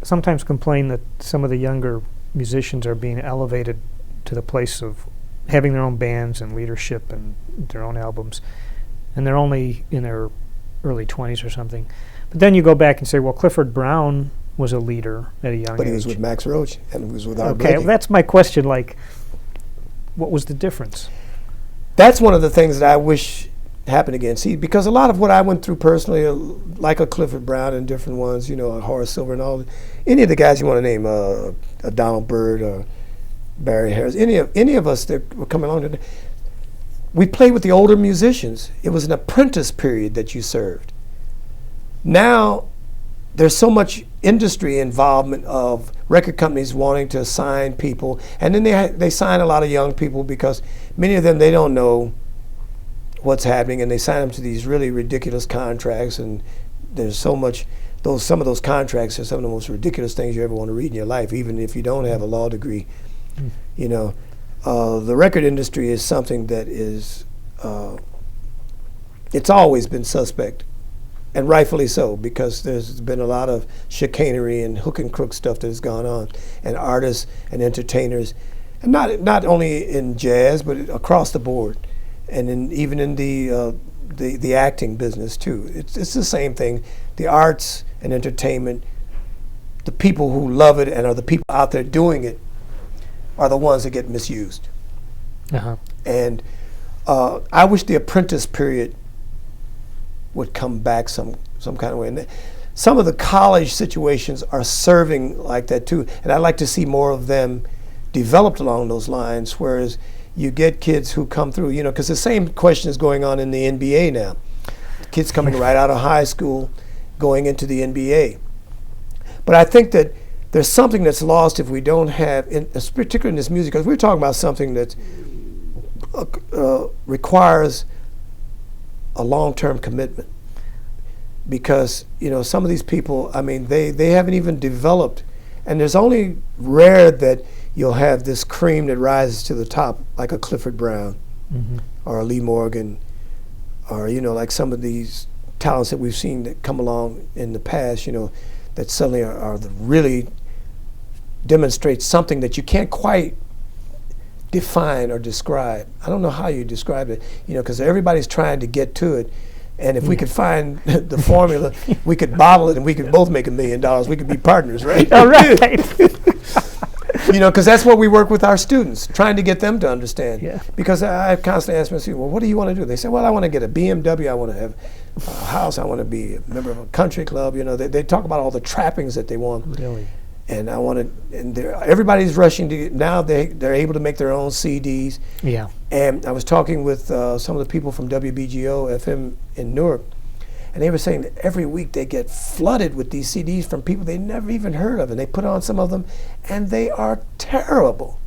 S1: sometimes complain that some of the younger musicians are being elevated to the place of having their own bands and leadership and their own albums, and they're only in their early 20s or something. But then you go back and say, well, Clifford Brown was a leader at a young age.
S2: But he was with Max Roach, and he was with Art
S1: Okay,
S2: Blakey.
S1: well, that's my question, like, what was the difference?
S2: That's one of the things that I wish happened again. See, because a lot of what I went through personally, like a Clifford Brown and different ones, you know, a Horace Silver and all, any of the guys you want to name, a Donald Byrd or Barry Harris, any of us that were coming along today, we played with the older musicians. It was an apprentice period that you served. Now, there's so much industry involvement of record companies wanting to sign people, and then they sign a lot of young people because many of them, they don't know what's happening, and they sign them to these really ridiculous contracts, and there's so much, some of those contracts are some of the most ridiculous things you ever want to read in your life, even if you don't have a law degree. You know, the record industry is something that is, it's always been suspect. And rightfully so, because there's been a lot of chicanery and hook and crook stuff that has gone on, and artists and entertainers, and not only in jazz but across the board, and even in the acting business too. It's the same thing. The arts and entertainment, the people who love it and are the people out there doing it, are the ones that get misused. And I wish the apprentice period would come back some kind of way. And some of the college situations are serving like that too, and I'd like to see more of them developed along those lines, whereas you get kids who come through, you know, because the same question is going on in the NBA now. Kids coming right out of high school, going into the NBA. But I think that there's something that's lost if we don't have, particularly in this music, because we're talking about something that requires a long-term commitment, because you know some of these people, I mean, they haven't even developed, and there's only rare that you'll have this cream that rises to the top, like a Clifford Brown or a Lee Morgan, or you know, like some of these talents that we've seen that come along in the past, you know, that suddenly are the really demonstrate something that you can't quite define or describe. I don't know how you describe it, you know, because everybody's trying to get to it. And if we could find the formula, we could bottle it and we could both make $1 million. We could be partners, right?
S1: All right.
S2: You know, because that's what we work with our students, trying to get them to understand.
S1: Yeah.
S2: Because I constantly ask my students, well, what do you want to do? They say, well, I want to get a BMW. I want to have a house. I want to be a member of a country club. You know, they talk about all the trappings that they want.
S1: Really?
S2: And I want to, and everybody's rushing to, now they're able to make their own CDs.
S1: Yeah.
S2: And I was talking with some of the people from WBGO FM in Newark, and they were saying that every week they get flooded with these CDs from people they never even heard of, and they put on some of them, and they are terrible.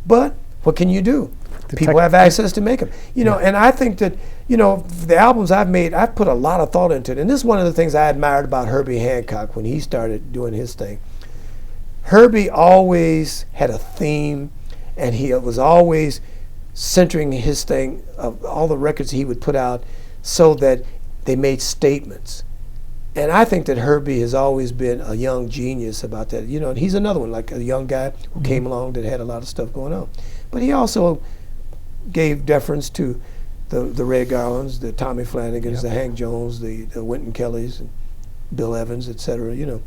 S2: But what can you do? People have access to make them. You know, and I think that, you know, the albums I've made, I've put a lot of thought into it. And this is one of the things I admired about Herbie Hancock when he started doing his thing. Herbie always had a theme, And he was always centering his thing of all the records he would put out so that they made statements. And I think that Herbie has always been a young genius about that. You know, and he's another one, like a young guy who came along that had a lot of stuff going on. But he also gave deference to the Ray Garlands, the Tommy Flanagans, the Hank Jones, the Wynton Kellys, and Bill Evans, etc. You know,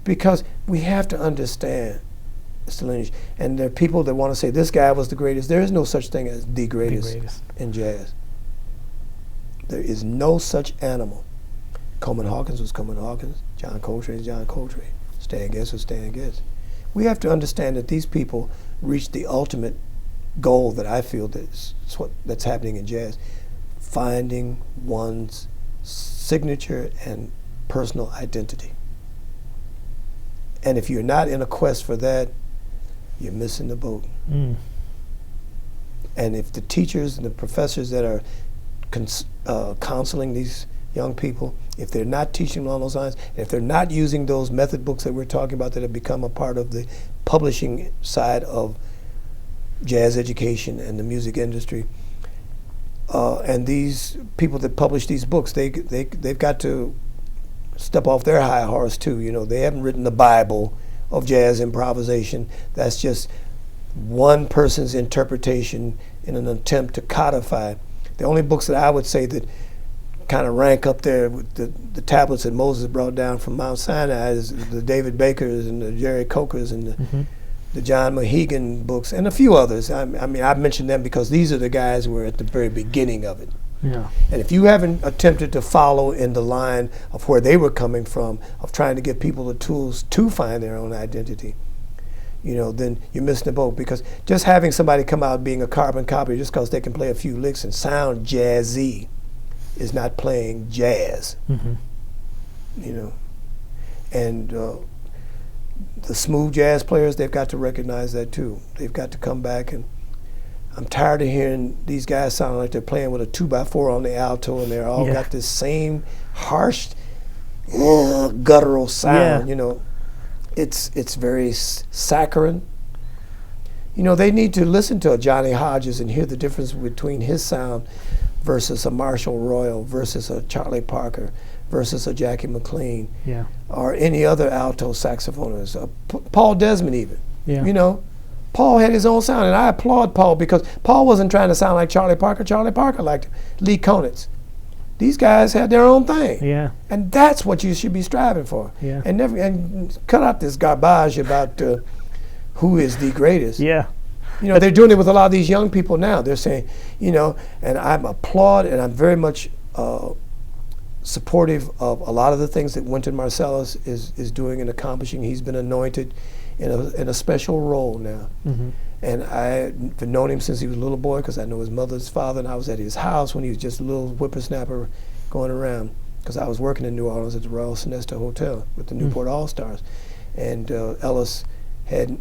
S2: because we have to understand the lineage. And there are people that want to say this guy was the greatest. There is no such thing as the greatest in jazz. There is no such animal. Coleman Hawkins was Coleman Hawkins. John Coltrane is John Coltrane. Stan Getz was Stan Getz. We have to understand that these people reached the ultimate goal that I feel that's happening in jazz, finding one's signature and personal identity. And if you're not in a quest for that, you're missing the boat. And if the teachers and the professors that are counseling these young people, if they're not teaching along those lines, if they're not using those method books that we're talking about that have become a part of the publishing side of jazz education and the music industry, and these people that publish these books, they've got to step off their high horse too. You know, they haven't written the Bible of jazz improvisation. That's just one person's interpretation in an attempt to codify. The only books that I would say that kind of rank up there with the tablets that Moses brought down from Mount Sinai is the David Bakers and the Jerry Cokers and the John Mohegan books and a few others. I mean, I've mentioned them because these are the guys who were at the very beginning of it.
S1: Yeah.
S2: And if you haven't attempted to follow in the line of where they were coming from, of trying to give people the tools to find their own identity, you know, then you're missing the boat. Because just having somebody come out being a carbon copy just because they can play a few licks and sound jazzy is not playing jazz. You know. And the smooth jazz players, they've got to recognize that too. They've got to come back, and I'm tired of hearing these guys sound like they're playing with a 2x4 on the alto, and they're all got this same harsh, guttural sound. You know, it's very saccharine. You know, they need to listen to a Johnny Hodges and hear the difference between his sound versus a Marshall Royal versus a Charlie Parker versus a Jackie McLean, or any other alto saxophonist, Paul Desmond even. You know, Paul had his own sound, and I applaud Paul because Paul wasn't trying to sound like Charlie Parker. Charlie Parker liked Lee Konitz. These guys had their own thing, and that's what you should be striving for. And cut out this garbage about who is the greatest. You know, they're doing it with a lot of these young people now. They're saying, you know, and I'm applaud, and I'm very much supportive of a lot of the things that Wynton Marsalis is doing and accomplishing. He's been anointed in a special role now. And I've known him since he was a little boy because I know his mother's father, and I was at his house when he was just a little whippersnapper going around because I was working in New Orleans at the Royal Sonesta Hotel with the Newport All-Stars. And Ellis had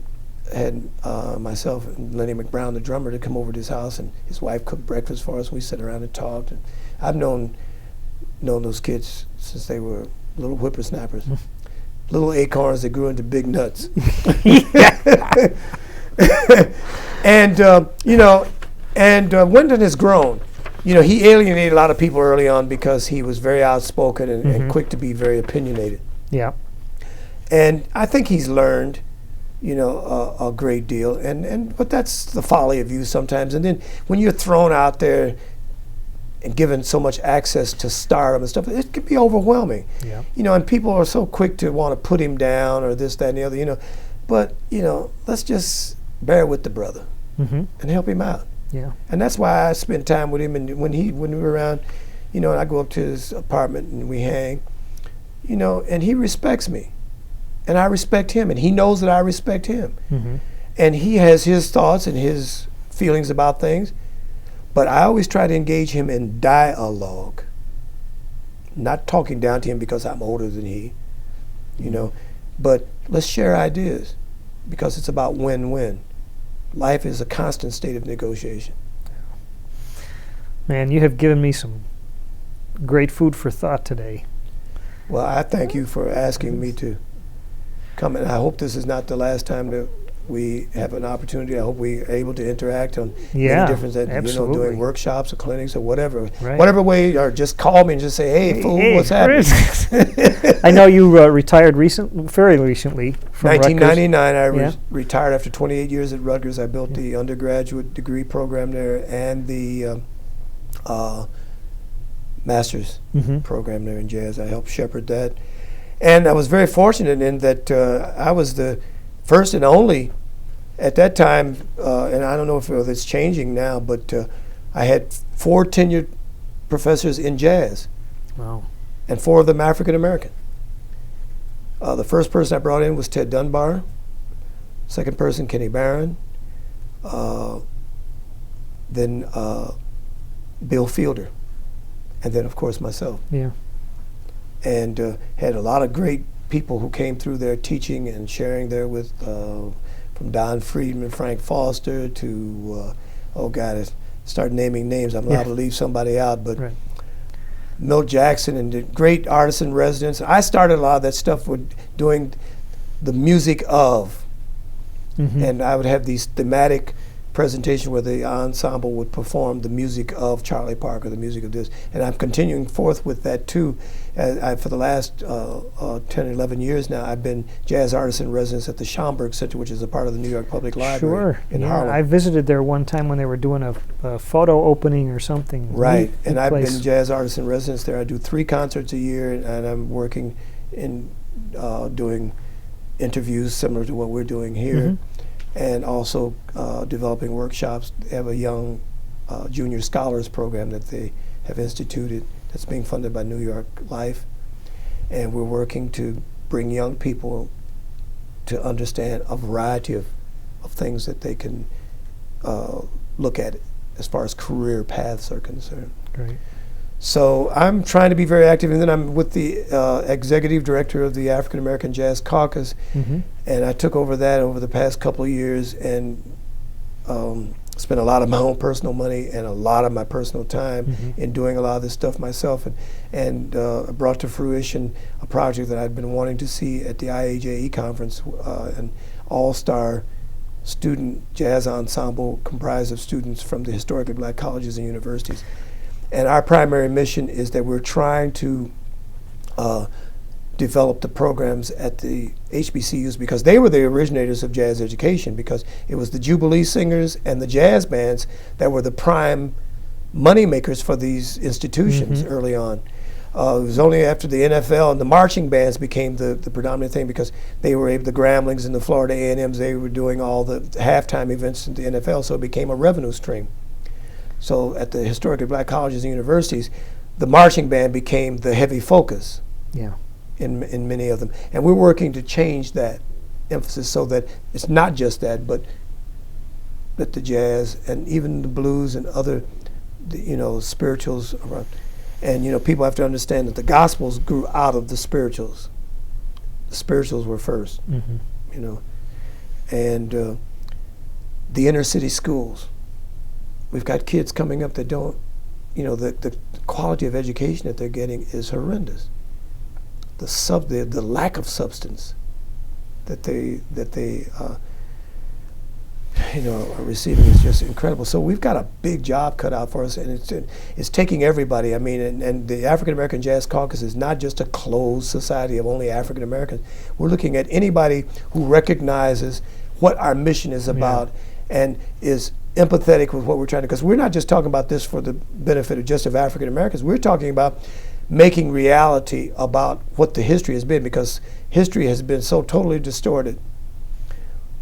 S2: myself and Lenny McBrown, the drummer, to come over to his house, and his wife cooked breakfast for us, and we sat around and talked. And I've known those kids since they were little whippersnappers, little acorns that grew into big nuts. And you know, and Wynton has grown. You know, he alienated a lot of people early on because he was very outspoken and quick to be very opinionated. And I think he's learned, you know, a great deal. But that's the folly of youth sometimes. And then when you're thrown out there and given so much access to stardom and stuff, it can be overwhelming. You know, and people are so quick to want to put him down or this, that, and the other, you know. But, you know, let's just bear with the brother and help him out. And that's why I spend time with him. And when we were around, you know, and I go up to his apartment and we hang, you know, and he respects me. And I respect him, and he knows that I respect him. And he has his thoughts and his feelings about things, but I always try to engage him in dialogue, not talking down to him because I'm older than he, you know, but let's share ideas because it's about win-win. Life is a constant state of negotiation.
S1: Man, you have given me some great food for thought today.
S2: Well, I thank you for asking me to come, and I hope this is not the last time that we have an opportunity. I hope we are able to interact on
S1: Yeah,
S2: many different,
S1: absolutely.
S2: doing workshops or clinics or whatever.
S1: Right.
S2: Whatever way, or just call me and just say, hey, fool,
S1: Hey,
S2: what's happening?
S1: Chris. I know you retired very recently from
S2: 1999, I
S1: Yeah.
S2: retired after 28 years at Rutgers. I built the undergraduate degree program there and the master's
S1: Mm-hmm.
S2: program there in jazz. I helped shepherd that. And I was very fortunate in that I was the first and only at that time, and I don't know if it's changing now, but I had 4 tenured professors in jazz,
S1: Wow.
S2: and 4 of them African American. The first person I brought in was Ted Dunbar. Second person, Kenny Barron. Then Bill Fielder. And then, of course, myself.
S1: Yeah.
S2: And had a lot of great people who came through there teaching and sharing there with, from Don Friedman, Frank Foster to, oh God, I start naming names. I'm liable to leave somebody out, but
S1: Right.
S2: Milt Jackson and the great artists in residence. I started a lot of that stuff with doing the music of,
S1: Mm-hmm.
S2: and I would have these thematic presentations where the ensemble would perform the music of Charlie Parker, the music of this. And I'm continuing forth with that too. For the last 10, 11 years now, I've been jazz artist in residence at the Schomburg Center, which is a part of the New York Public Library in Harlem.
S1: I visited there one time when they were doing a photo opening or something.
S2: Right,
S1: Neat
S2: and I've
S1: place.
S2: been jazz artist in residence there. I do 3 concerts a year, and I'm working in doing interviews similar to what we're doing here,
S1: Mhm.
S2: and also developing workshops. They have a young junior scholars program that they have instituted that's being funded by New York Life, and we're working to bring young people to understand a variety of things that they can look at as far as career paths are concerned.
S1: Great.
S2: So I'm trying to be very active, and then I'm with the executive director of the African American Jazz Caucus,
S1: Mm-hmm.
S2: and I took over that over the past couple of years and spent a lot of my own personal money and a lot of my personal time
S1: Mhm.
S2: in doing a lot of this stuff myself, and brought to fruition a project that I'd been wanting to see at the IAJE conference, an all-star student jazz ensemble comprised of students from the historically black colleges and universities. And our primary mission is that we're trying to develop the programs at the HBCUs, because they were the originators of jazz education, because it was the Jubilee singers and the jazz bands that were the prime money makers for these institutions
S1: Mhm.
S2: early on. It was only after the NFL and the marching bands became the predominant thing, because they were able, the Gramblings and the Florida A&Ms, they were doing all the halftime events in the NFL, so it became a revenue stream. So at the historically black colleges and universities, the marching band became the heavy focus
S1: Yeah.
S2: in many of them. And we're working to change that emphasis so that it's not just that, but that the jazz and even the blues and other, spirituals around. And, people have to understand that the gospels grew out of the spirituals. The spirituals were first,
S1: Mm-hmm.
S2: And the inner city schools. We've got kids coming up that don't, the quality of education that they're getting is horrendous. The lack of substance that they are receiving is just incredible. So we've got a big job cut out for us, and it's taking everybody. I mean, and the African American Jazz Caucus is not just a closed society of only African Americans. We're looking at anybody who recognizes what our mission is about and is empathetic with what we're trying to, because we're not just talking about this for the benefit of just of African Americans. We're talking about making reality about what the history has been, because history has been so totally distorted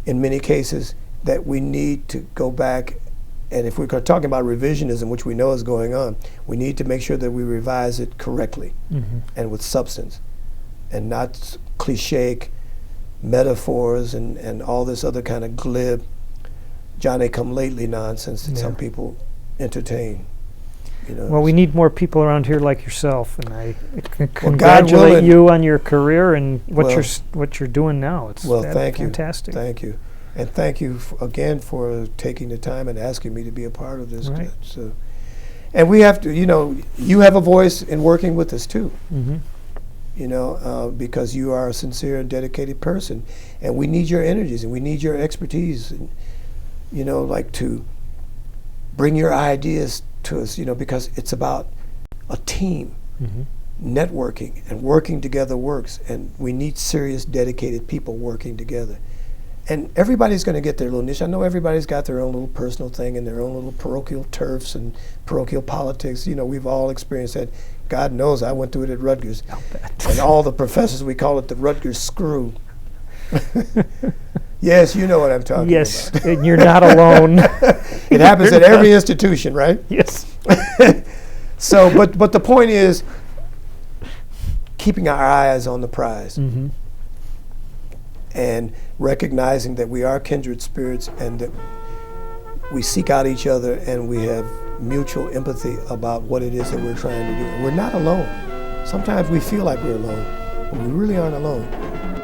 S2: in many cases that we need to go back, and if we're talking about revisionism, which we know is going on, we need to make sure that we revise it correctly and with substance, and not cliche metaphors and all this other kind of glib Johnny-come-lately nonsense that some people entertain.
S1: Well, we need more people around here like yourself, and I
S2: God
S1: congratulate
S2: willing,
S1: you on your career and what you're doing now. It's
S2: thank
S1: fantastic.
S2: you. Thank you. And thank you again for taking the time and asking me to be a part of this.
S1: Right.
S2: And we have to, you have a voice in working with us too.
S1: Mm-hmm.
S2: because you are a sincere and dedicated person, and we need your energies and we need your expertise, and like to bring your ideas to us, because it's about a team.
S1: Mm-hmm.
S2: Networking and working together works, and we need serious, dedicated people working together. And everybody's going to get their little niche. I know everybody's got their own little personal thing and their own little parochial turfs and parochial politics. We've all experienced that. God knows I went through it at Rutgers.
S1: I'll bet.
S2: And all the professors, we call it the Rutgers screw. Yes, you know what I'm talking
S1: Yes,
S2: about.
S1: and you're not alone.
S2: It happens at every institution, right?
S1: Yes.
S2: So, but the point is keeping our eyes on the prize.
S1: Mm-hmm.
S2: And recognizing that we are kindred spirits and that we seek out each other and we have mutual empathy about what it is that we're trying to do. And we're not alone. Sometimes we feel like we're alone, but we really aren't alone.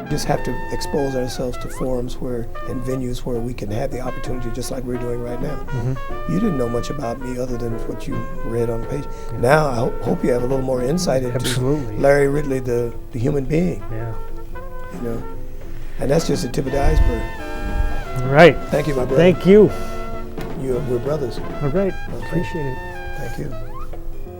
S2: We just have to expose ourselves to forums and venues where we can have the opportunity, just like we're doing right now.
S1: Mm-hmm. You
S2: didn't know much about me other than what you read on the page. Yeah. Now I hope you have a little more insight into
S1: Absolutely.
S2: Larry Ridley, the human being.
S1: Yeah.
S2: And that's just the tip of the iceberg.
S1: All right.
S2: Thank you, my brother.
S1: Thank you.
S2: We're brothers.
S1: All right.
S2: Okay.
S1: Appreciate it.
S2: Thank you.